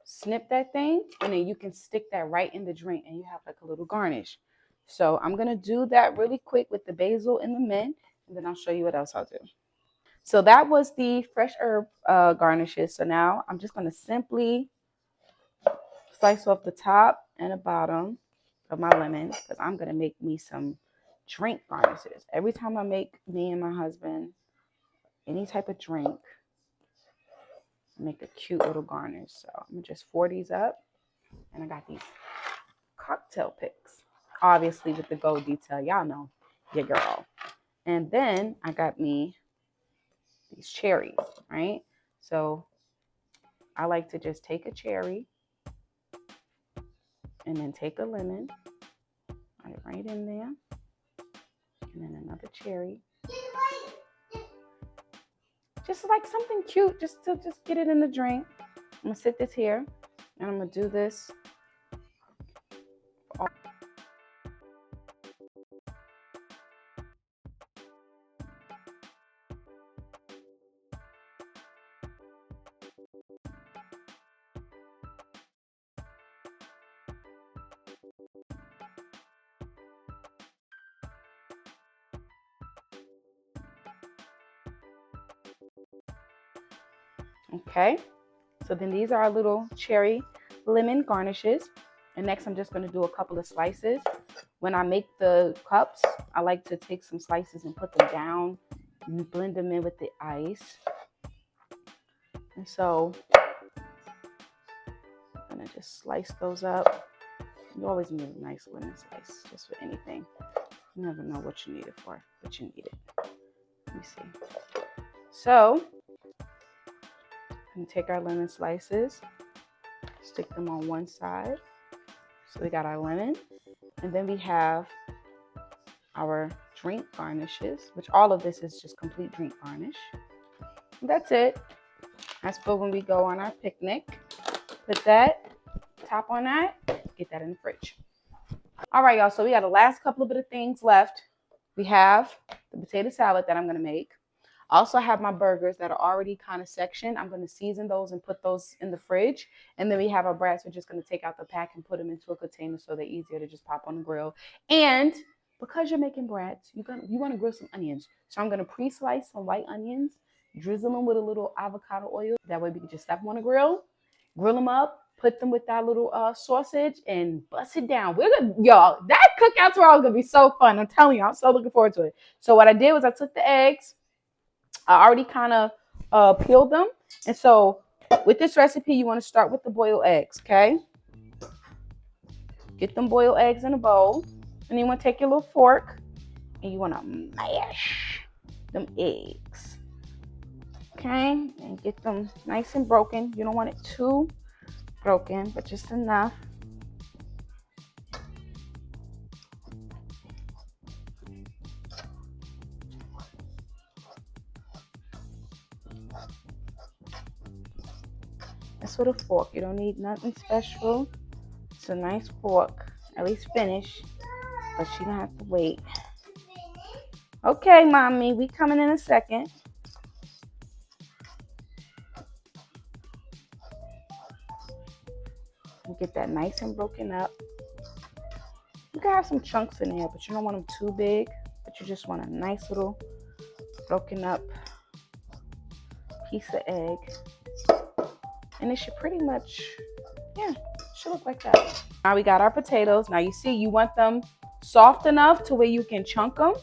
snip that thing, and then you can stick that right in the drink and you have like a little garnish. So I'm going to do that really quick with the basil and the mint, and then I'll show you what else I'll do. So that was the fresh herb garnishes. So now I'm just going to simply slice off the top and the bottom of my lemon, because I'm going to make me some drink garnishes. Every time I make me and my husband any type of drink, I make a cute little garnish. So I'm going to just pour these up, and I got these cocktail picks, obviously with the gold detail. Y'all know your girl. And then I got me these cherries, right? So I like to just take a cherry and then take a lemon, put it right in there, and then another cherry. Just like something cute, just to get it in the drink. I'm gonna sit this here, and I'm gonna do this. Okay, so then these are our little cherry lemon garnishes. And next I'm just going to do a couple of slices. When I make the cups, I like to take some slices and put them down and blend them in with the ice. And so I'm going to just slice those up. You always need a nice lemon slice just for anything. You never know what you need it for, but you need it. Let me see. So I'm going to take our lemon slices, stick them on one side. So we got our lemon, and then we have our drink garnishes, which all of this is just complete drink garnish. And that's it. That's for when we go on our picnic. Put that top on that, get that in the fridge. All right, y'all, so we got the last couple of bit of things left. We have the potato salad that I'm going to make. I also have my burgers that are already kind of sectioned. I'm going to season those and put those in the fridge. And then we have our brats. We're just going to take out the pack and put them into a container so they're easier to just pop on the grill. And because you're making brats, you want to grill some onions. So I'm going to pre-slice some white onions, drizzle them with a little avocado oil. That way we can just slap them on the grill them up, put them with that little sausage, and bust it down. We're gonna, y'all, that cookout tomorrow is going to be so fun. I'm telling you, I'm so looking forward to it. So what I did was I took the eggs. I already kind of peeled them. And so with this recipe, you want to start with the boiled eggs, okay? Get them boiled eggs in a bowl. And you want to take your little fork and you want to mash them eggs. Okay? And get them nice and broken. You don't want it too broken, but just enough. That's with a fork. You don't need nothing special. It's a nice fork. At least finish. But you don't have to wait. Okay, mommy, we coming in a second. And get that nice and broken up. You can have some chunks in there, but you don't want them too big. But You just want a nice little broken up piece of egg. And it should pretty much, yeah, should look like that. Now we got our potatoes. Now you see, you want them soft enough to where you can chunk them,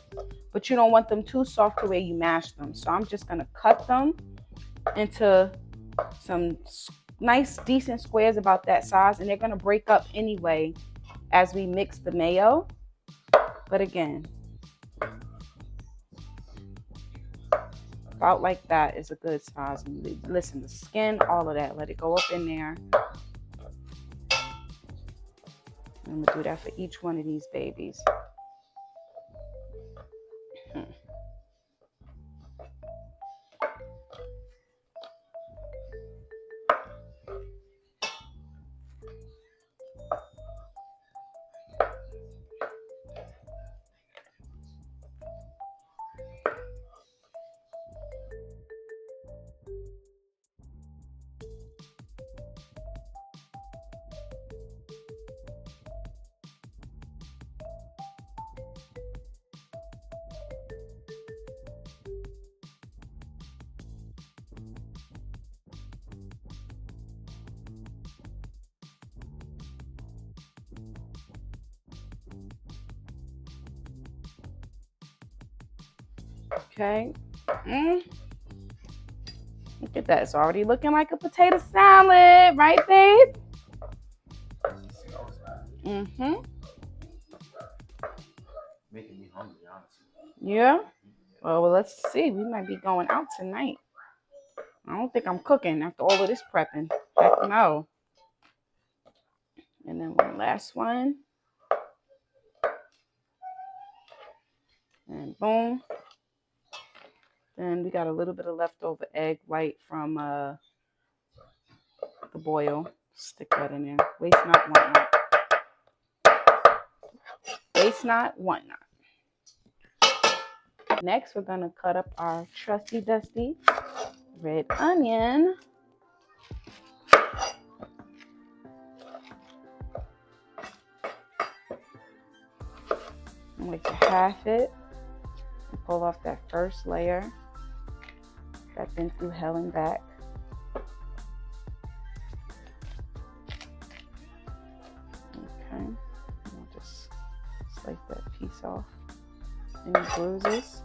but you don't want them too soft to where you mash them. So I'm just gonna cut them into some nice, decent squares about that size, and they're gonna break up anyway as we mix the mayo. But again, about like that is a good size. And listen, the skin, all of that, let it go up in there. I'm gonna do that for each one of these babies. Okay. Look at that. It's already looking like a potato salad, right, babe? Mm-hmm. Making me hungry, honestly. Yeah? Well, let's see. We might be going out tonight. I don't think I'm cooking after all of this prepping. Heck no. And then one last one. And boom. Then we got a little bit of leftover egg white from the boil. Stick that in there. Waste not, want not. Waste not, want not. Next, we're going to cut up our trusty dusty red onion. I'm going to half it and pull off that first layer that's been through hell and back. Okay, I'll just slice that piece off. Any bruises.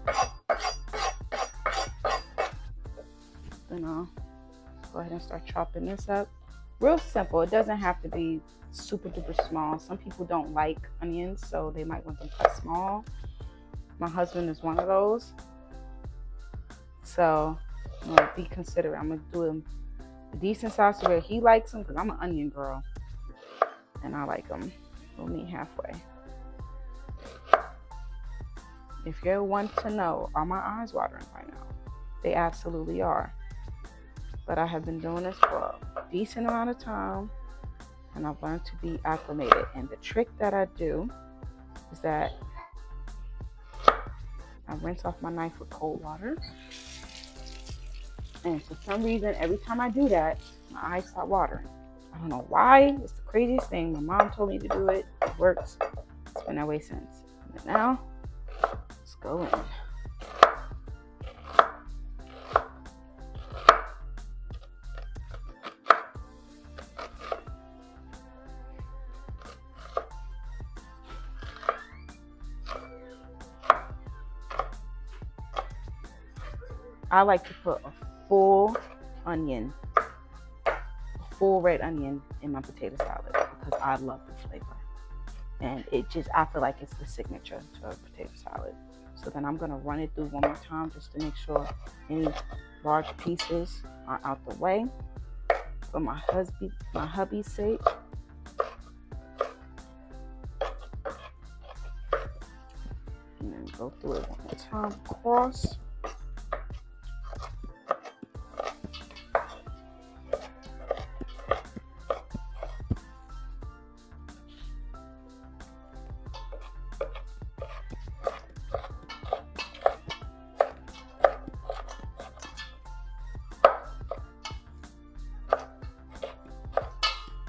Then I'll go ahead and start chopping this up. Real simple. It doesn't have to be super duper small. Some people don't like onions, so they might want them cut small. My husband is one of those. So I'm gonna be considerate. I'm gonna do them a decent size to where he likes them, because I'm an onion girl. And I like them. We'll meet halfway. If you're one to know, are my eyes watering right now? They absolutely are. But I have been doing this for a decent amount of time, and I've learned to be acclimated. And the trick that I do is that I rinse off my knife with cold water. And for some reason, every time I do that, my eyes start watering. I don't know why. It's the craziest thing. My mom told me to do it. It works. It's been that way since. And now, let's go in. I like to put a full onion, a full red onion in my potato salad because I love the flavor. And it just, I feel like it's the signature to a potato salad. So then I'm gonna run it through one more time just to make sure any large pieces are out the way for my hubby's sake. And then go through it one more time across.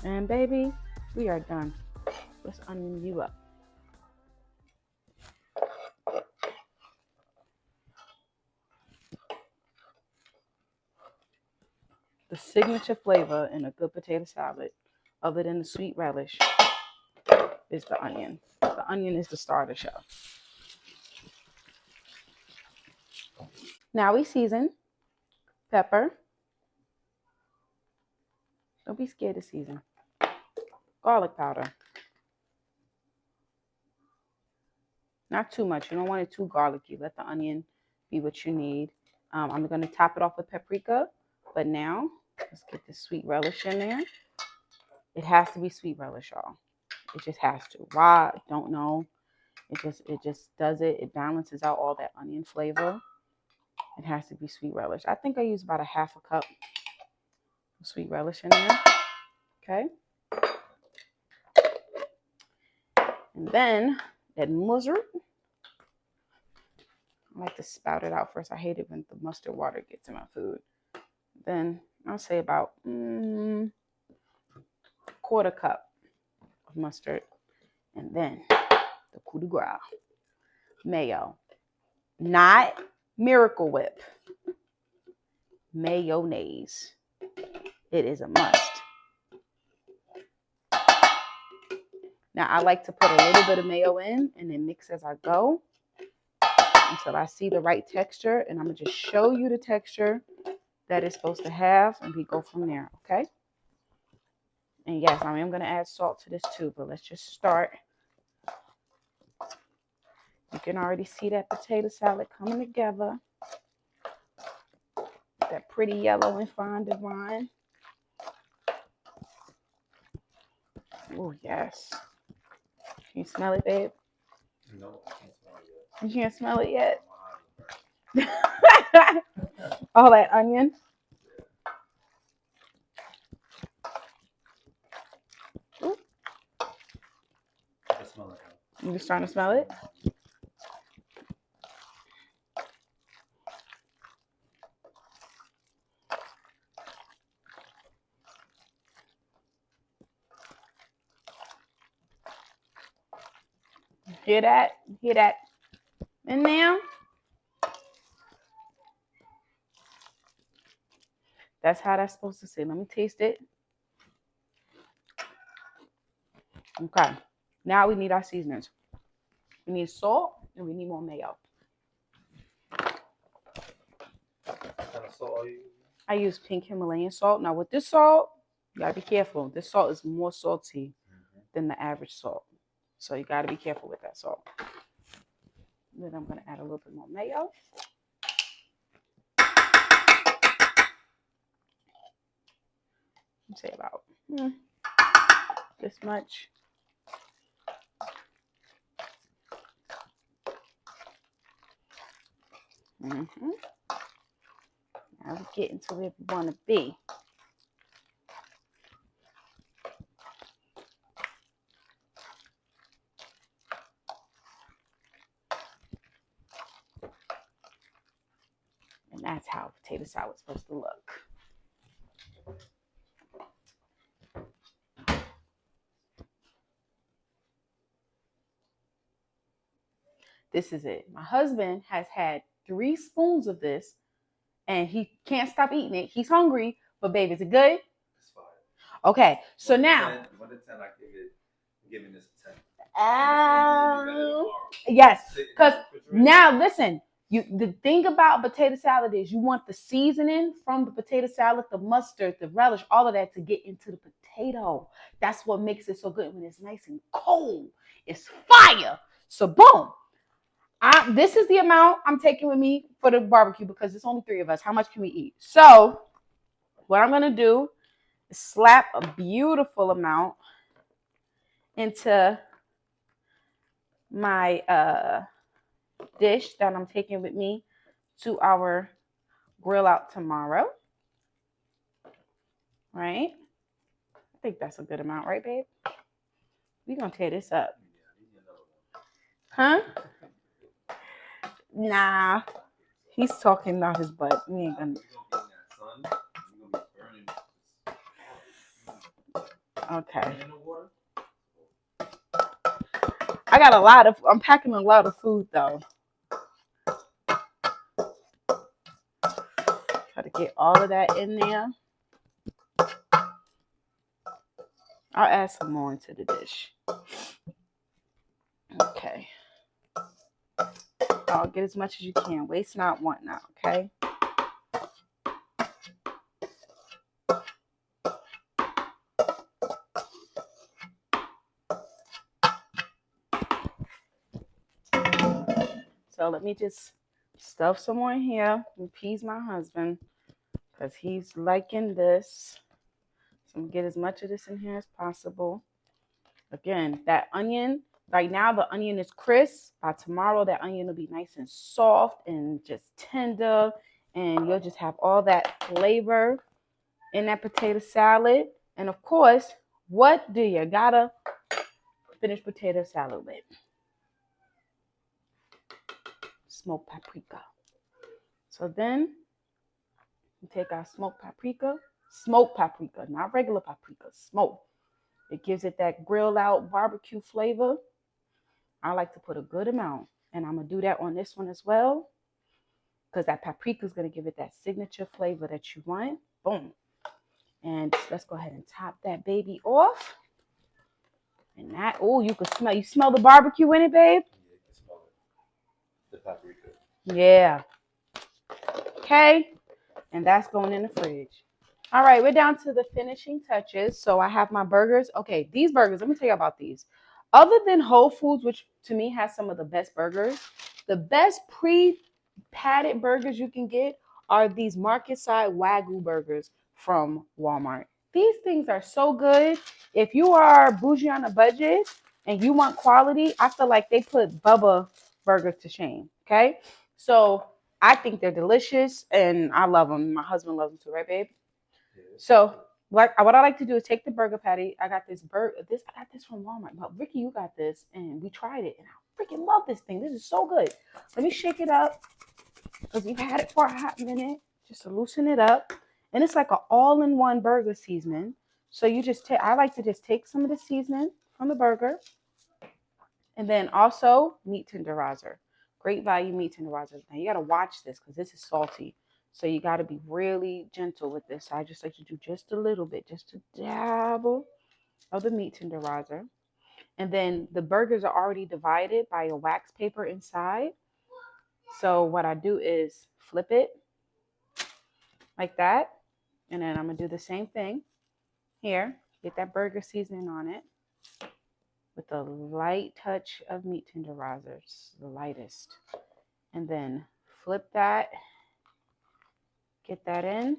And baby, we are done. Let's onion you up. the signature flavor in a good potato salad, other than the sweet relish, is the onion. The onion is the star of the show. Now we season pepper. Don't be scared to season. Garlic powder. Not too much. You don't want it too garlicky. Let the onion be what you need. I'm going to top it off with paprika. But now, let's get the sweet relish in there. It has to be sweet relish, y'all. It just has to. Why? Don't know. It just does it. It balances out all that onion flavor. It has to be sweet relish. I think I use about a half a cup of sweet relish in there. Okay. And then that mustard. I like to spout it out first. I hate it when the mustard water gets in my food. Then I'll say about quarter cup of mustard. And then the coup de grace. Mayo. Not Miracle Whip. Mayonnaise. It is a must. Now I like to put a little bit of mayo in and then mix as I go until I see the right texture. And I'm going to just show you the texture that it's supposed to have, and we go from there, okay? And yes, I am going to add salt to this too, but let's just start. You can already see that potato salad coming together. That pretty yellow and fine divine. Oh, yes. Can you smell it, babe? No, I can't smell it yet. You can't smell it yet? My eyes are All that onion. Ooh. I smell it. You starting to smell it? Hear that? Hear that? And now, that's how that's supposed to sit. Let me taste it. Okay. Now we need our seasonings. We need salt and we need more mayo. What kind of salt are you using? I use pink Himalayan salt. Now with this salt, you gotta be careful. This salt is more salty than the average salt. So you gotta be careful with that salt. Then I'm gonna add a little bit more mayo. Say about this much. Now we're getting to where we want to be. And that's how potato salad is supposed to look. This is it. My husband has had 3 spoons of this and he can't stop eating it. He's hungry, but babe, is it good? It's fine. Okay, so now. 1 to 10, I give this a 10. Yes, because now listen, the thing about potato salad is you want the seasoning from the potato salad, the mustard, the relish, all of that to get into the potato. That's what makes it so good when it's nice and cold. It's fire. So boom. This is the amount I'm taking with me for the barbecue because it's only 3 of us. How much can we eat? So what I'm going to do is slap a beautiful amount into my dish that I'm taking with me to our grill out tomorrow. Right? I think that's a good amount, right, babe? We're going to tear this up. Huh? Nah. He's talking about his butt. We ain't gonna. Okay. I'm packing a lot of food though. Try to get all of that in there. I'll add some more into the dish. Okay. I'll get as much as you can. Waste not, want not, okay? So let me just stuff some more in here and appease my husband because he's liking this. So I'm gonna get as much of this in here as possible. Again, that onion, right now the onion is crisp. By tomorrow, that onion will be nice and soft and just tender. And you'll just have all that flavor in that potato salad. And of course, what do you gotta finish potato salad with? Smoked paprika. So then we take our smoked paprika, not regular paprika, smoked. It gives it that grilled out barbecue flavor. I like to put a good amount, and I'm gonna do that on this one as well, because that paprika is gonna give it that signature flavor that you want. Boom. And let's go ahead and top that baby off. And that, oh, you smell the barbecue in it, babe? Yeah, you can smell it. The paprika. Yeah. Okay. And that's going in the fridge. All right, we're down to the finishing touches. So I have my burgers. Okay, these burgers, let me tell you about these. Other than Whole Foods, which to me has some of the best burgers, the best pre-patted burgers you can get are these market side Wagyu burgers from Walmart. These things are so good. If you are bougie on a budget and you want quality, I feel like they put Bubba burgers to shame. Okay, so I think they're delicious and I love them. My husband loves them too, right, babe? Yeah, So what I like to do is take the burger patty. I got I got this from Walmart. But Ricky, you got this, and we tried it, and I freaking love this thing. This is so good. Let me shake it up because we've had it for a hot minute, just to loosen it up. And it's like an all-in-one burger seasoning. So you just take. I like to just take some of the seasoning from the burger, and then also meat tenderizer. Great value meat tenderizer. Now you gotta watch this because this is salty. So you gotta be really gentle with this. I just like to do just a little bit, just a dabble of the meat tenderizer. And then the burgers are already divided by a wax paper inside. So what I do is flip it like that. And then I'm gonna do the same thing here. Get that burger seasoning on it with a light touch of meat tenderizers, the lightest. And then flip that, get that in.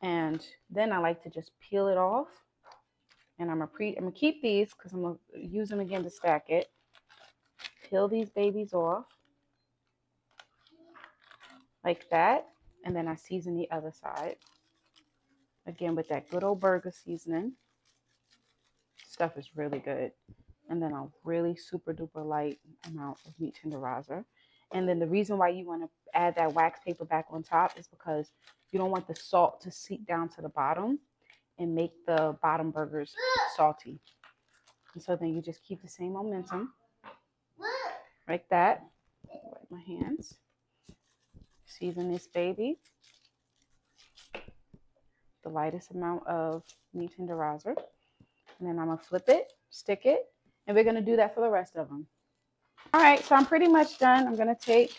And then I like to just peel it off. And I'm gonna keep these because I'm gonna use them again to stack it. Peel these babies off like that. And then I season the other side. Again with that good old burger seasoning. Stuff is really good. And then a really super duper light amount of meat tenderizer. And then the reason why you want to add that wax paper back on top is because you don't want the salt to seep down to the bottom and make the bottom burgers salty. And so then you just keep the same momentum like that. Wipe my hands. Season this baby. The lightest amount of meat tenderizer. And then I'm going to flip it, stick it, and we're going to do that for the rest of them. All right, so I'm pretty much done. I'm going to take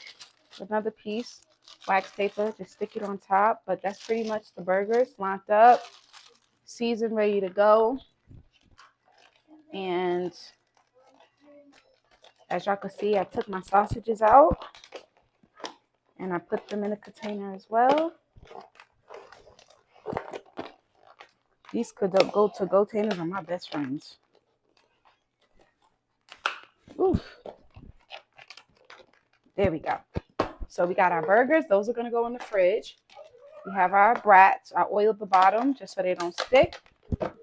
another piece, wax paper, just stick it on top. But that's pretty much the burgers lined up, seasoned, ready to go. And as y'all can see, I took my sausages out and I put them in a container as well. These go-to-go containers are my best friends. Oof. There we go. So we got our burgers. Those are going to go in the fridge. We have our brats. I oiled the bottom just so they don't stick.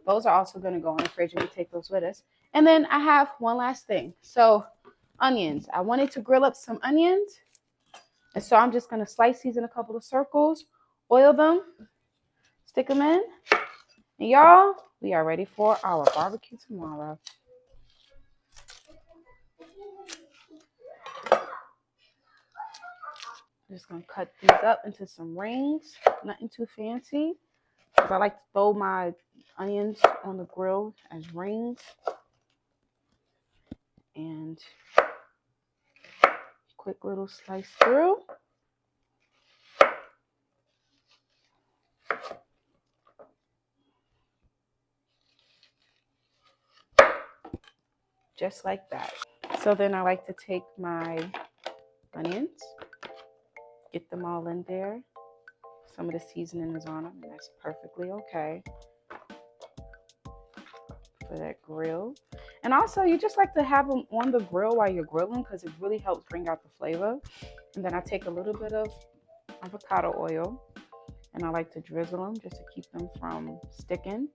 Those are also going to go in the fridge and we take those with us. And then I have one last thing. So onions. I wanted to grill up some onions. And so I'm just going to slice these in a couple of circles, oil them, stick them in. And y'all, we are ready for our barbecue tomorrow. Just going to cut these up into some rings. Nothing too fancy. I like to throw my onions on the grill as rings. And quick little slice through. Just like that. So then I like to take my onions, get them all in there. Some of the seasoning is on them, and that's perfectly okay for that grill. And also, you just like to have them on the grill while you're grilling because it really helps bring out the flavor. And then I take a little bit of avocado oil, and I like to drizzle them just to keep them from sticking.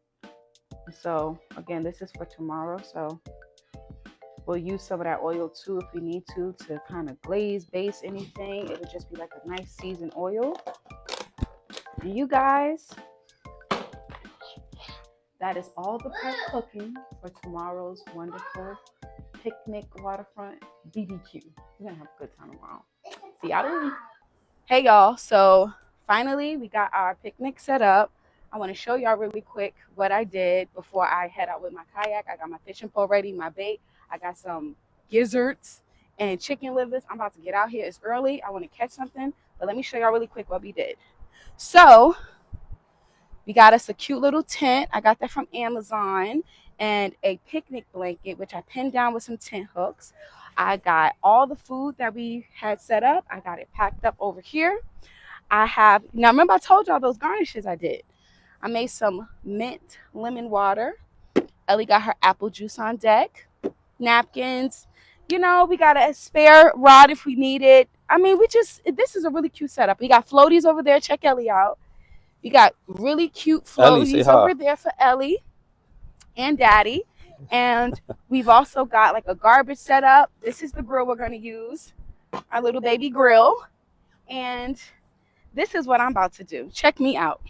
So again, this is for tomorrow, so we'll use some of that oil too if we need to kind of glaze, base anything. It would just be like a nice seasoned oil. And you guys, that is all the prep cooking for tomorrow's wonderful picnic waterfront BBQ. We're gonna have a good time tomorrow. See y'all then. Hey y'all, so finally we got our picnic set up. I want to show y'all really quick what I did before I head out with my kayak. I got my fishing pole ready, my bait. I got some gizzards and chicken livers. I'm about to get out here. It's early. I want to catch something, but let me show y'all really quick what we did. So we got us a cute little tent. I got that from Amazon, and a picnic blanket, which I pinned down with some tent hooks. I got all the food that we had set up. I got it packed up over here. Now remember I told y'all those garnishes I did. I made some mint lemon water. Ellie got her apple juice on deck. Napkins. You know, we got a spare rod if we need it. I mean, this is a really cute setup. We got floaties over there. Check Ellie out. We got really cute floaties over there for Ellie and Daddy. And we've also got like a garbage setup. This is the grill we're going to use. Our little baby grill. And this is what I'm about to do. Check me out.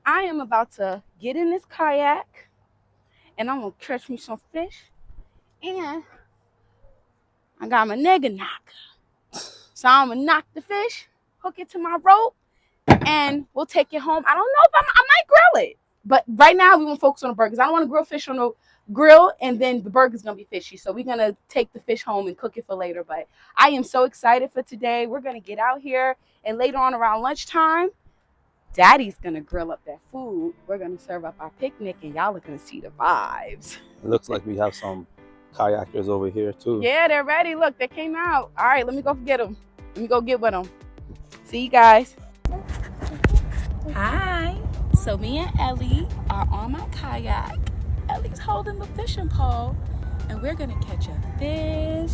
I am about to get in this kayak, and I'm going to catch me some fish, and I got my nigga knocker. So I'm going to knock the fish, hook it to my rope, and we'll take it home. I don't know if I might grill it, but right now we want to focus on the burgers. I don't want to grill fish on the grill, and then the burger's going to be fishy. So we're going to take the fish home and cook it for later, but I am so excited for today. We're going to get out here, and later on around lunchtime, Daddy's gonna grill up that food. We're gonna serve up our picnic, and y'all are gonna see the vibes. It looks like we have some kayakers over here too. Yeah, they're ready. Look, they came out. All right, let me go get them. Let me go get with them. See you guys. Hi. So me and Ellie are on my kayak. Ellie's holding the fishing pole, and we're gonna catch a fish.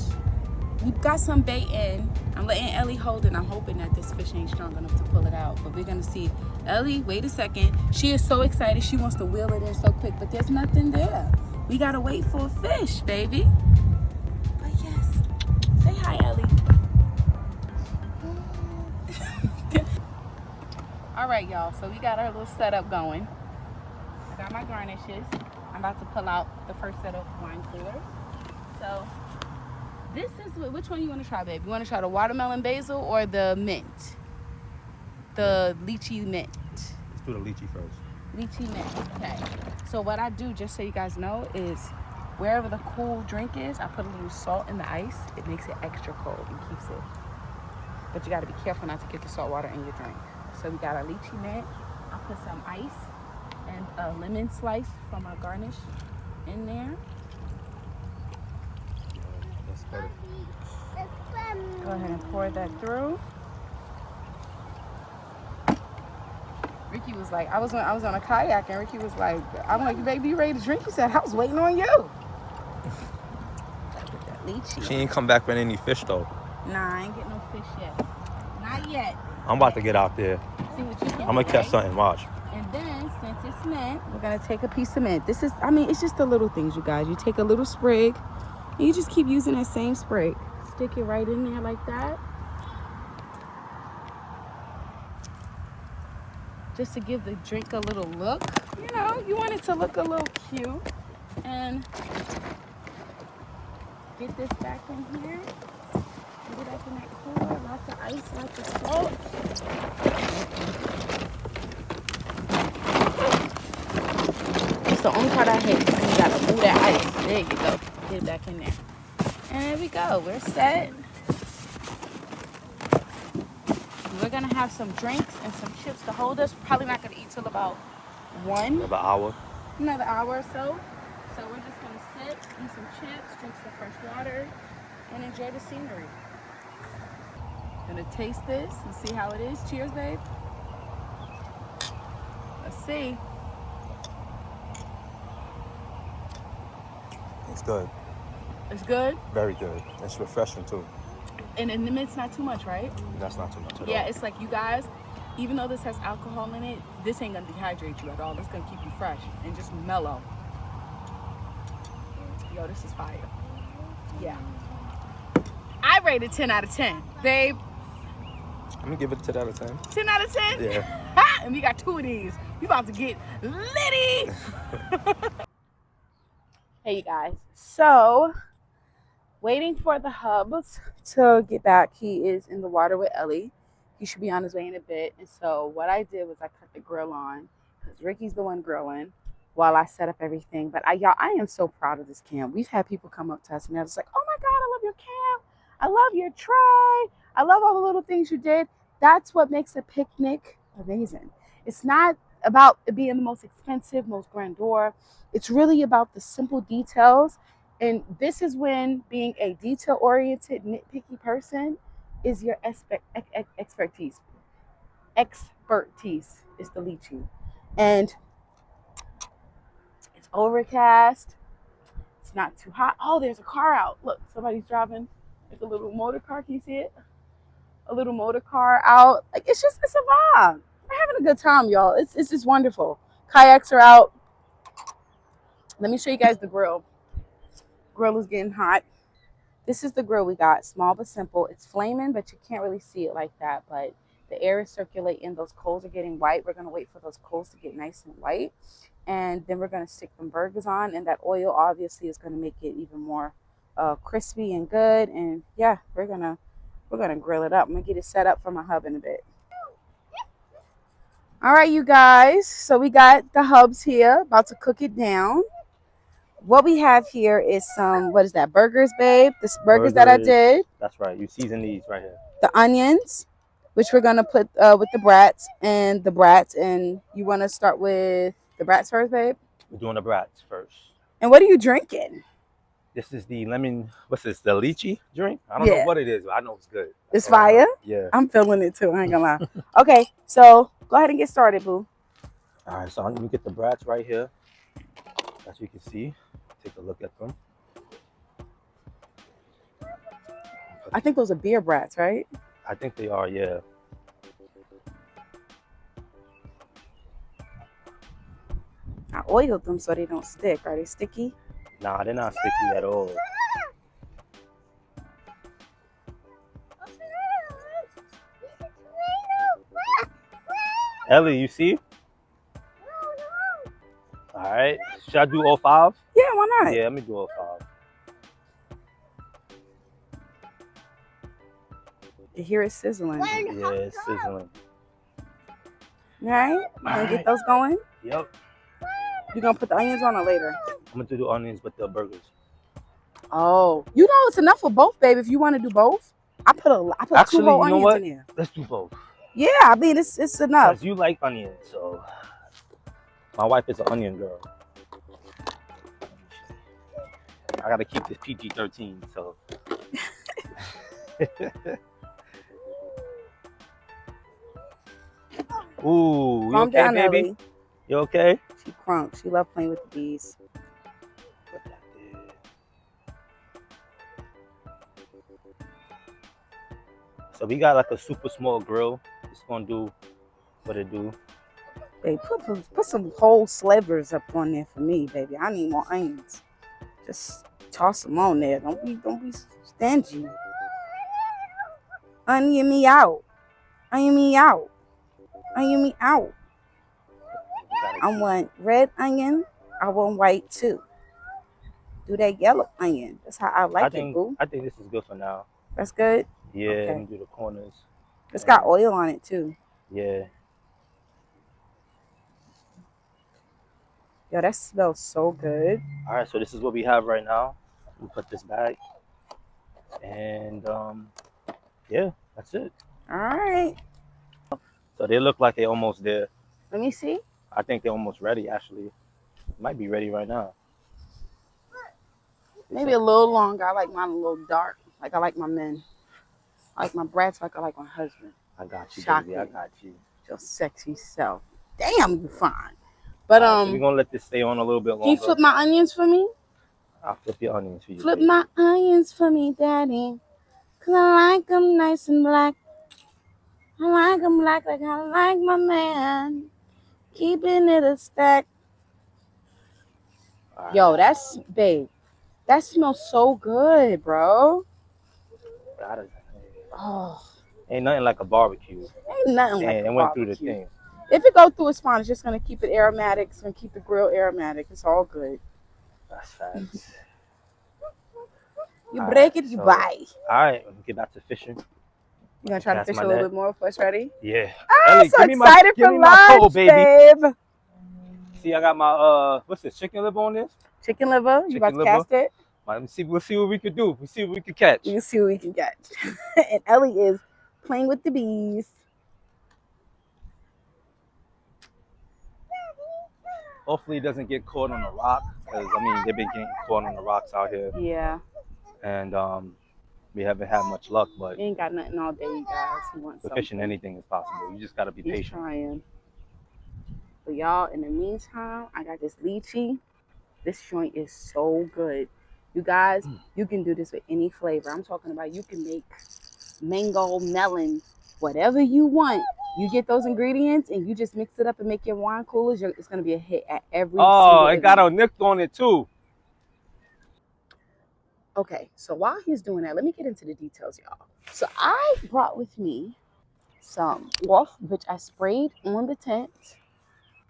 We've got some bait in. I'm letting Ellie hold it. I'm hoping that this fish ain't strong enough to pull it out, but we're gonna see. Ellie, wait a second. She is so excited. She wants to wheel it in so quick, but there's nothing there. We gotta wait for a fish, baby. But yes, say hi, Ellie. All right, y'all, so we got our little setup going. I got my garnishes. I'm about to pull out the first set of wine coolers. So this is, which one you want to try, babe? You want to try the watermelon basil or the mint? The lychee mint. Let's do the lychee first. Lychee mint, okay. So what I do, just so you guys know, is wherever the cool drink is, I put a little salt in the ice. It makes it extra cold and keeps it. But you got to be careful not to get the salt water in your drink. So we got our lychee mint. I'll put some ice and a lemon slice from our garnish in there. Go ahead and pour that through. Ricky was like, I was on a kayak, and Ricky was like, I'm like, baby, you ready to drink? He said, I was waiting on you. That lychee. She ain't come back with any fish though. Nah, I ain't getting no fish yet. Not yet. I'm about to get out there. See what you get, I'm gonna catch something. Watch. And then, since it's mint, we're gonna take a piece of mint. This is, I mean, it's just the little things, you guys. You take a little sprig, and you just keep using that same sprig. Stick it right in there like that. Just to give the drink a little look. You know, you want it to look a little cute. And get this back in here. Get it up in that cooler. Lots of ice, lots of salt. the only part I hate. And you gotta move that ice. There you go. Get it back in there. And there we go. We're set. We're gonna have some drinks and some chips to hold us. We're probably not gonna eat till about 1. Another hour. Another hour or so. So we're just gonna sit, eat some chips, drink some fresh water, and enjoy the scenery. Gonna taste this and see how it is. Cheers, babe. Let's see. It's good. It's good. Very good. It's refreshing too. And in the midst, not too much, right? That's not too much at all. Yeah, it's like you guys, even though this has alcohol in it, this ain't gonna dehydrate you at all. It's gonna keep you fresh and just mellow. Yo, this is fire. Yeah. I rate it 10 out of 10. Babe, I'm gonna give it a 10 out of 10. 10 out of 10? Yeah. And we got 2 of these. We about to get litty. Hey, you guys. So, waiting for the hubs to get back. He is in the water with Ellie. He should be on his way in a bit. And so what I did was I cut the grill on because Ricky's the one grilling while I set up everything. But y'all, I am so proud of this camp. We've had people come up to us and they're just like, oh my God, I love your camp. I love your tray. I love all the little things you did. That's what makes a picnic amazing. It's not about it being the most expensive, most grandeur. It's really about the simple details. And this is when being a detail-oriented, nitpicky person is your expertise. Expertise is the lead you. And it's overcast. It's not too hot. Oh, there's a car out. Look, somebody's driving like a little motor car. Can you see it? A little motor car out. Like it's a vibe. We're having a good time, y'all. It's just wonderful. Kayaks are out. Let me show you guys the grill. Grill is getting hot. This is the grill we got. Small but simple. It's flaming, but you can't really see it like that. But the air is circulating. Those coals are getting white. We're going to wait for those coals to get nice and white. And then we're going to stick them burgers on. And that oil obviously is going to make it even more crispy and good. And yeah, we're gonna grill it up. I'm going to get it set up for my hub in a bit. All right, you guys. So we got the hubs here. About to cook it down. What we have here is some, what is that, burgers, babe? The burgers that I did. That's right. You season these right here. The onions, which we're going to put with the brats. And you want to start with the brats first, babe? We're doing the brats first. And what are you drinking? This is the lemon, what's this, the lychee drink? I don't know what it is, but I know it's good. It's fire? Yeah. I'm feeling it too, I ain't gonna lie. Okay, so go ahead and get started, boo. All right, so I'm gonna get the brats right here. As you can see, take a look at them. I think those are beer brats, right? I think they are, yeah. I oiled them so they don't stick. Are they sticky? Nah, they're not sticky at all. Ellie, you see? All right. Should I do all 5? Yeah, why not? Yeah, let me do all 5. You hear it sizzling. Yeah, it's sizzling. All right? Gonna get those going? Yep. You gonna put the onions on or later? I'm gonna do the onions with the burgers. Oh, you know it's enough for both, babe. If you want to do both, I put Actually, 2 whole you know onions what? in there. Let's do both. Yeah, I mean it's enough. Cause you like onions, so my wife is an onion girl. I gotta keep this PG-13, so. Ooh, you okay, down, baby? Ellie. You okay? She crunk. She love playing with the bees. So we got like a super small grill. It's gonna do what it do. Babe, put some whole slivers up on there for me, baby. I need more onions. Just toss them on there. Don't be stingy. Onion me out. Onion me out. Onion me out. I want red onion. I want white too. Do that yellow onion. That's how I like it, boo. I think this is good for now. That's good? Yeah, okay. Let me do the corners. It's got oil on it too. Yeah. Yo, that smells so good. All right, so this is what we have right now. We put this back, and yeah, that's it. All right. So they look like they almost there. Let me see. I think they're almost ready. Actually, might be ready right now. Maybe a little longer. I like mine a little dark. Like I like my men. I like my brats like I like my husband. I got you, Shocking. baby. I got you. Your sexy self. Damn, you fine. But Right, so we're gonna let this stay on a little bit longer. Can you flip my onions for me? I'll flip your onions for you. Flip baby. my onions for me, daddy. Cause I like them nice and black. I like them black like I like my man. Keeping it a stack. Right. Yo, that's, babe. That smells so good, bro. Oh, Ain't nothing like a barbecue. ain't nothing like And a it went through the barbecue. thing. If it go through, it's fine. It's just gonna keep it aromatic. It's gonna keep the grill aromatic. It's all good. That's facts. You break it, you buy. All right, let me get back to fishing. You gonna try to fish a little bit more before it's ready? Yeah. I'm Ellie, so give me excited give for me my lunch, pole, baby. babe. See, I got my what's this, chicken liver on this? Chicken liver. You about to cast it? We'll see what we can do. We'll see what we can catch. You see what we can catch. And Ellie is playing with the bees. Hopefully, it doesn't get caught on a rock, because I mean they've been getting caught on the rocks out here. Yeah. And we haven't had much luck, but he ain't got nothing all day, you guys. He wants something. Fishing anything is possible. You just gotta be patient. He's trying. But y'all, in the meantime, I got this lychee. This joint is so good. You guys, you can do this with any flavor. I'm talking about you can make mango, melon, whatever you want. You get those ingredients and you just mix it up and make your wine coolers. It's going to be a hit at every single it got a nick on it too. Okay, so while he's doing that, let me get into the details, y'all. So I brought with me some off, which I sprayed on the tent.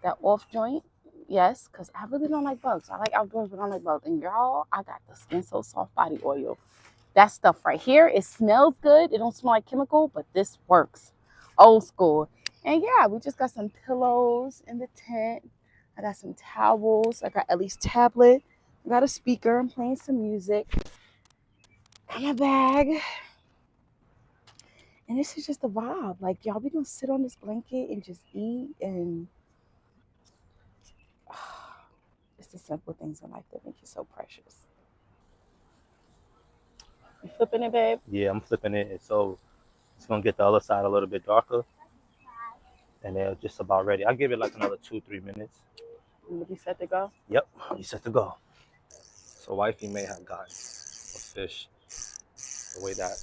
That off joint, yes, because I really don't like bugs. I like outdoors, but I don't like bugs. And y'all, I got the Skin So Soft body oil. That stuff right here, it smells good. It don't smell like chemical, but this works. Old school. And yeah, we just got some pillows in the tent. I got some towels. I got Ellie's tablet. I got a speaker. I'm playing some music. Got my bag. And this is just a vibe. Like, y'all, we gonna sit on this blanket and just eat. And it's the simple things in life that make you so precious. You flipping it, babe? Yeah, I'm flipping it. So it's gonna get the other side a little bit darker. And they're just about ready. I'll give it like another 2-3 minutes. You be set to go? Yep, you set to go. So wifey may have gotten a fish the way that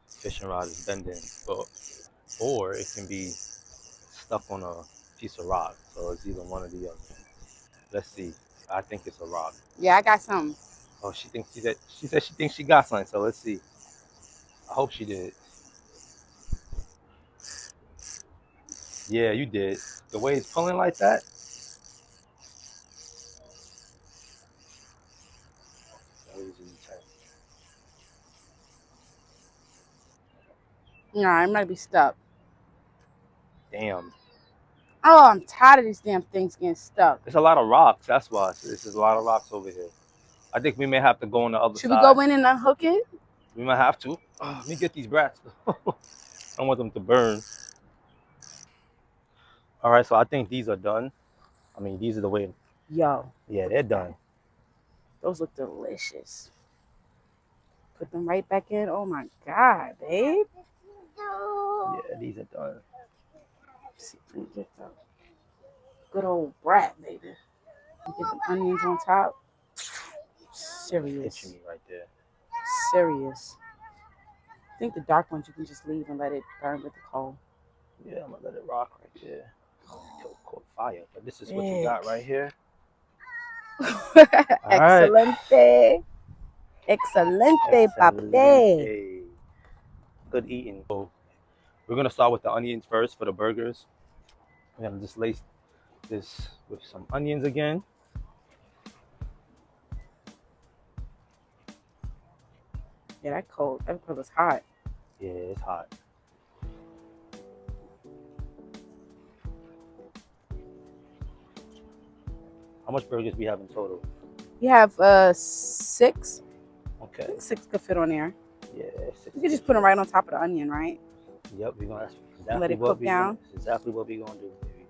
fishing rod is bending, or it can be stuck on a piece of rock. So it's either one or the other. Let's see. I think it's a rock. Yeah, I got some. Oh, she said she thinks she got something. So let's see. I hope she did. Yeah, you did. The way it's pulling like that. Nah, it might be stuck. Damn. Oh, I'm tired of these damn things getting stuck. There's a lot of rocks. That's why. There's a lot of rocks over here. I think we may have to go on the other side. Should we go in and unhook it? We might have to. Let me get these brats. I don't want them to burn. All right, so I think these are done. I mean, these are the way. Yo. Yeah, they're done. Those look delicious. Put them right back in. Oh my God, babe. Yeah, these are done. Let's see, let me get the good old brat, baby. Get the onions on top. Serious. Itching me right there. Serious. I think the dark ones you can just leave and let it burn with the coal. Yeah, I'm gonna let it rock right there. Caught fire, but this is what you got right here. Excelente. Excelente, papi. Good eating. So we're gonna start with the onions first for the burgers. We're gonna just lace this with some onions again. Yeah, that cold is hot. Yeah, it's hot. How much burgers we have in total? You have 6. I Okay. think 6 could fit on there. Yeah. 6. You could just put them right on top of the onion, right? Yep. We're gonna. That's And let exactly it what cook we. down. That's exactly what we're gonna do, baby.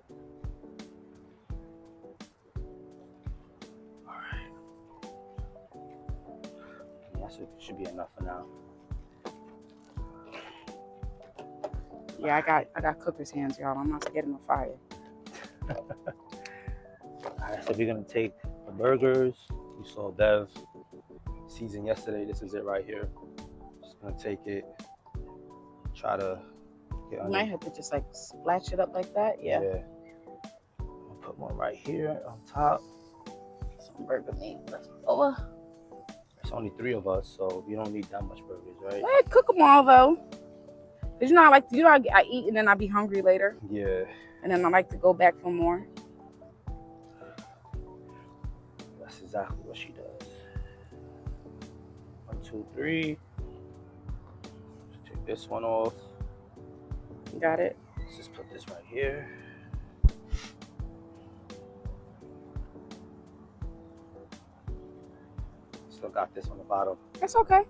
All right. That should be enough for now. Yeah, I got cooker's hands, y'all. I'm not scared of no fire. Alright, so we're gonna take the burgers. You saw Bev seasoned yesterday. This is it right here. Just gonna take it. Try to get You might have to just like splash it up like that. Yeah. I'll put one right here on top. Some burger meat left over. There's only 3 of us, so we don't need that much burgers, right? Hey, cook them all though. Cause I eat and then I be hungry later. Yeah. And then I like to go back for more. That's exactly what she does. 1, 2, 3. Take this one off. Got it. Let's just put this right here. Still got this on the bottom. That's okay.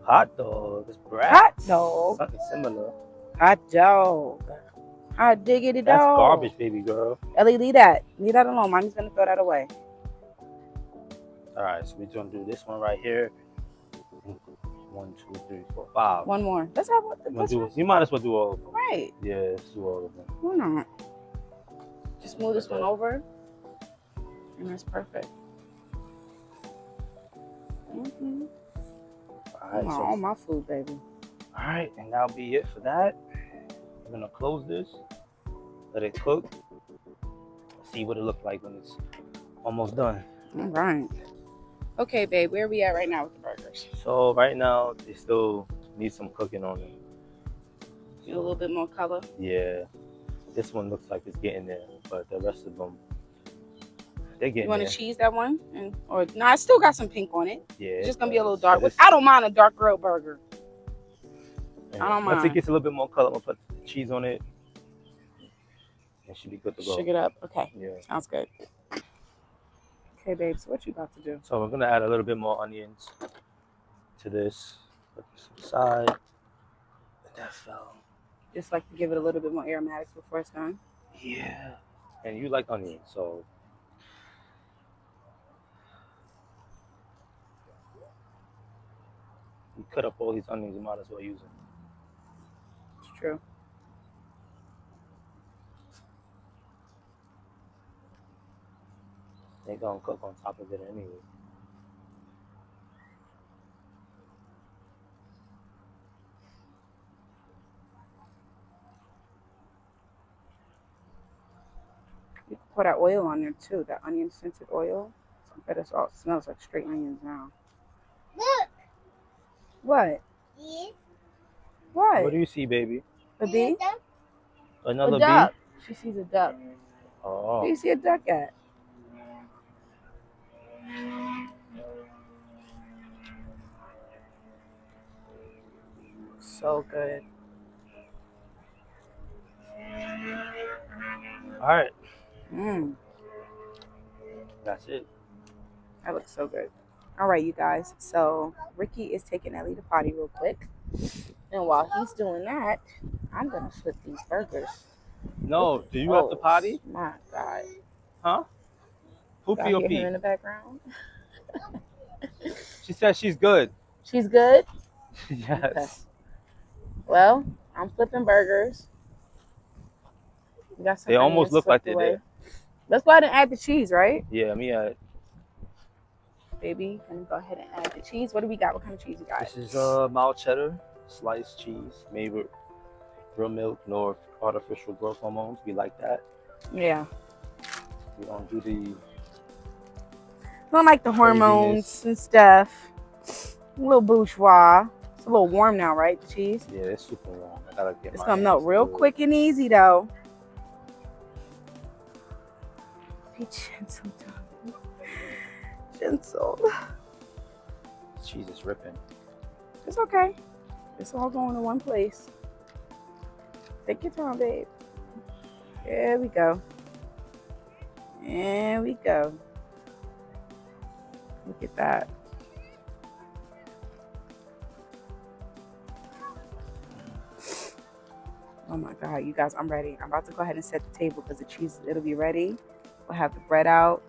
Hot dog. It's brats. Hot dog. Something similar. Hot dog. Hot diggity dog. That's garbage, baby girl. Ellie, leave that. Leave that alone. Mommy's gonna throw that away. All right, so we're gonna do this one right here. 1, 2, 3, 4, 5. One more. Let's have one. You might as well do all of them. Right. Yeah, let's do all of them. Why not? Just move this one over. And that's perfect. Mm-hmm. All right, All my food, baby. All right, and that'll be it for that. I'm gonna close this, let it cook, see what it looks like when it's almost done. All right. Okay, babe, where are we at right now with the burgers? So right now, they still need some cooking on them. Get a little bit more color. Yeah, this one looks like it's getting there, but the rest of them, they're getting there. You want to cheese that one? I still got some pink on it. Yeah. It's just going to be a little dark. I don't mind a dark grilled burger. Yeah. I don't mind. Once it gets a little bit more color, I'm going to put cheese on it. It should be good to go. Shake it up. Okay. Yeah. Sounds good. Okay, babe, so what you about to do? So we're going to add a little bit more onions to this. Put this aside. That fell. Just like to give it a little bit more aromatics before it's done? Yeah. And you like onions, so. You cut up all these onions, you might as well use them. It's true. They're going to cook on top of it anyway. You can pour that oil on there too, that onion scented oil. I bet it smells like straight onions now. Look. What? Yes. What? What do you see, baby? A bee? Another a duck. bee? She sees a duck. Oh. Where do you see a duck at? So good. All right. That's it. That looks so good. All right, you guys. So Ricky is taking Ellie to potty real quick. And while he's doing that, I'm going to flip these burgers. No, do you have to potty? My God. Huh? Who Y'all feel hear pee? her in the background? She said she's good. She's good? Yes. Okay. Well, I'm flipping burgers. We got some They almost look like they're there. Let's go ahead and add the cheese, right? Yeah, let me add. Baby, let me go ahead and add the cheese. What do we got? What kind of cheese you got? This is mild cheddar, sliced cheese, made with real milk, no artificial growth hormones. We like that. Yeah. We don't do the. Don't like the hormones and stuff. A little bourgeois. It's a little warm now, right? The cheese? Yeah, it's super warm. I gotta get. It's gonna melt real quick and easy, though. Be gentle, darling. Gentle. Cheese is ripping. It's okay. It's all going to one place. Take your time, babe. There we go. There we go. Look at that. Oh my God, you guys, I'm ready. I'm about to go ahead and set the table because the cheese, it'll be ready. We'll have the bread out.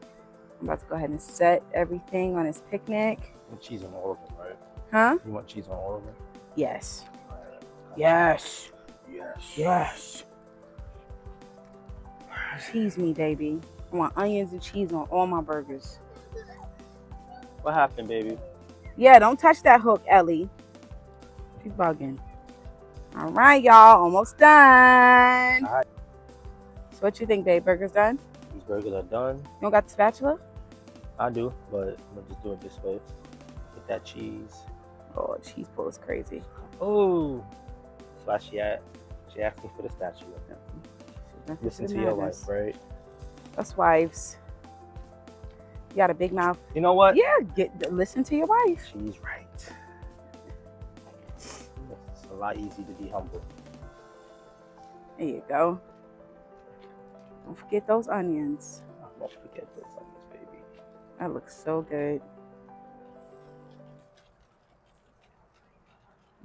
I'm about to go ahead and set everything on this picnic. You want cheese on all of them, right? Huh? You want cheese on all of them? Yes. Right. Yes. Yes. Yes. Cheese me, baby. I want onions and cheese on all my burgers. What happened, baby? Yeah, don't touch that hook, Ellie. She's bugging. All right, y'all. Almost done. All right. So what you think, babe? Burgers done? These burgers are done. You don't got the spatula? I do, but I'm gonna just do it this way. Get that cheese. Oh, cheese pull is crazy. Oh, that's why she asked me for the spatula. Listen to your wife, right? Us wives. You got a big mouth. You know what? Yeah, listen to your wife. She's right. It's a lot easier to be humble. There you go. Don't forget those onions. I won't forget those onions, baby. That looks so good.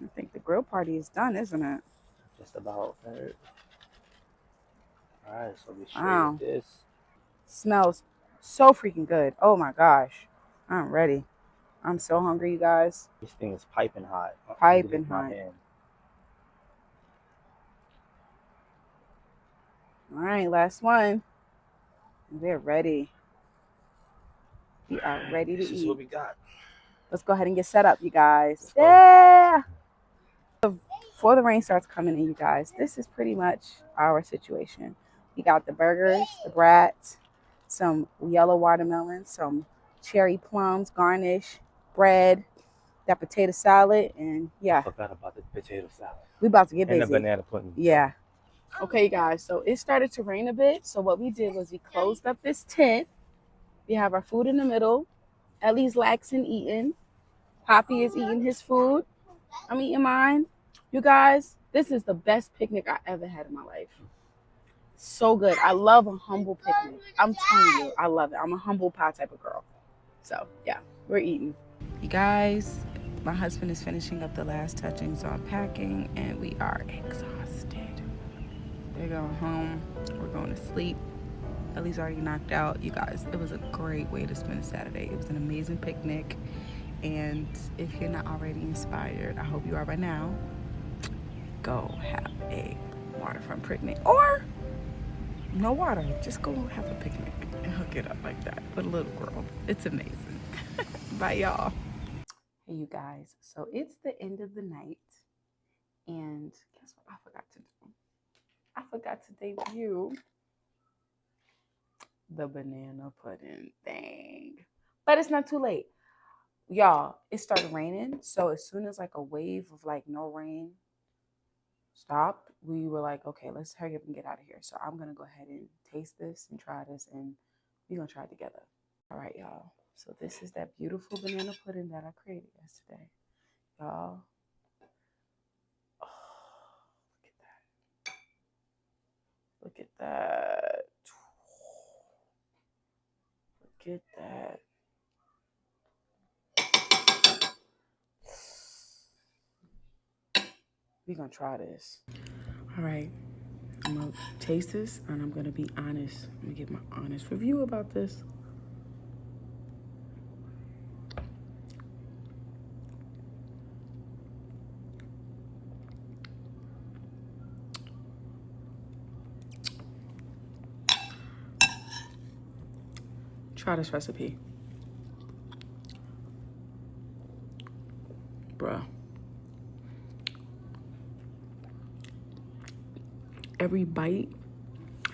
I think the grill party is done, isn't it? Just about. Right? All right, so we straight Wow. with this. Smells so freaking good. Oh my gosh. I'm ready. I'm so hungry, you guys. This thing is piping hot. Piping hot. All right, last one. We're ready. We are ready to eat. This is what we got. Let's go ahead and get set up, you guys. Yeah. Before the rain starts coming in, you guys, this is pretty much our situation. We got the burgers, the brats, some yellow watermelon, some cherry plums, garnish, bread, that potato salad, and yeah. I forgot about the potato salad. We about to get busy. And the banana pudding. Yeah. Okay, you guys, so it started to rain a bit. So what we did was we closed up this tent. We have our food in the middle. Ellie's laxing eating. Poppy is eating his food. I'm eating mine. You guys, this is the best picnic I ever had in my life. So good. I love a humble picnic. I'm telling you, I love it. I'm a humble pie type of girl. So yeah, we're eating. You guys, my husband is finishing up the last touchings on packing and we are exhausted. They're going home. We're going to sleep. Ellie's already knocked out. You guys, it was a great way to spend a Saturday. It was an amazing picnic. And if you're not already inspired, I hope you are by now, go have a waterfront picnic. Or no water, just go have a picnic and hook it up like that with a little girl. It's amazing. Bye, y'all. Hey, you guys. So it's the end of the night. And guess what I forgot to do? I forgot to debut the banana pudding thing. But it's not too late. Y'all, it started raining. So as soon as like a wave of like no rain stopped, we were like, okay, let's hurry up and get out of here. So I'm going to go ahead and taste this and try this. And we're going to try it together. All right, y'all. So this is that beautiful banana pudding that I created yesterday. Y'all. Oh, look at that. Look at that. Look at that. We're going to try this. All right. I'm going to taste this and I'm going to be honest. I'm going to give my honest review about this. Try this recipe. Bruh. Every bite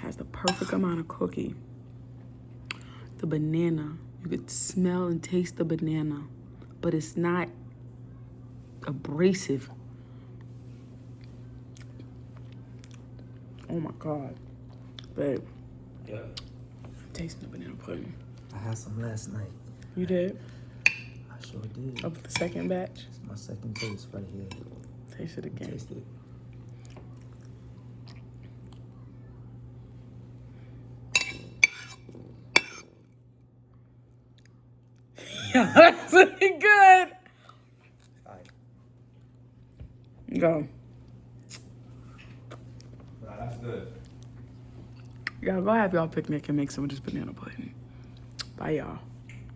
has the perfect amount of cookie. The banana, you could smell and taste the banana, but it's not abrasive. Oh my God. Babe. Yeah. I'm tasting the banana pudding. I had some last night. You did? I sure did. Of the second batch? It's my second taste right here. Taste it again. Taste it. Yeah, that's really good. Alright. Go. Nah, that's good. Y'all go have y'all picnic and make some of this banana pudding. Bye, y'all.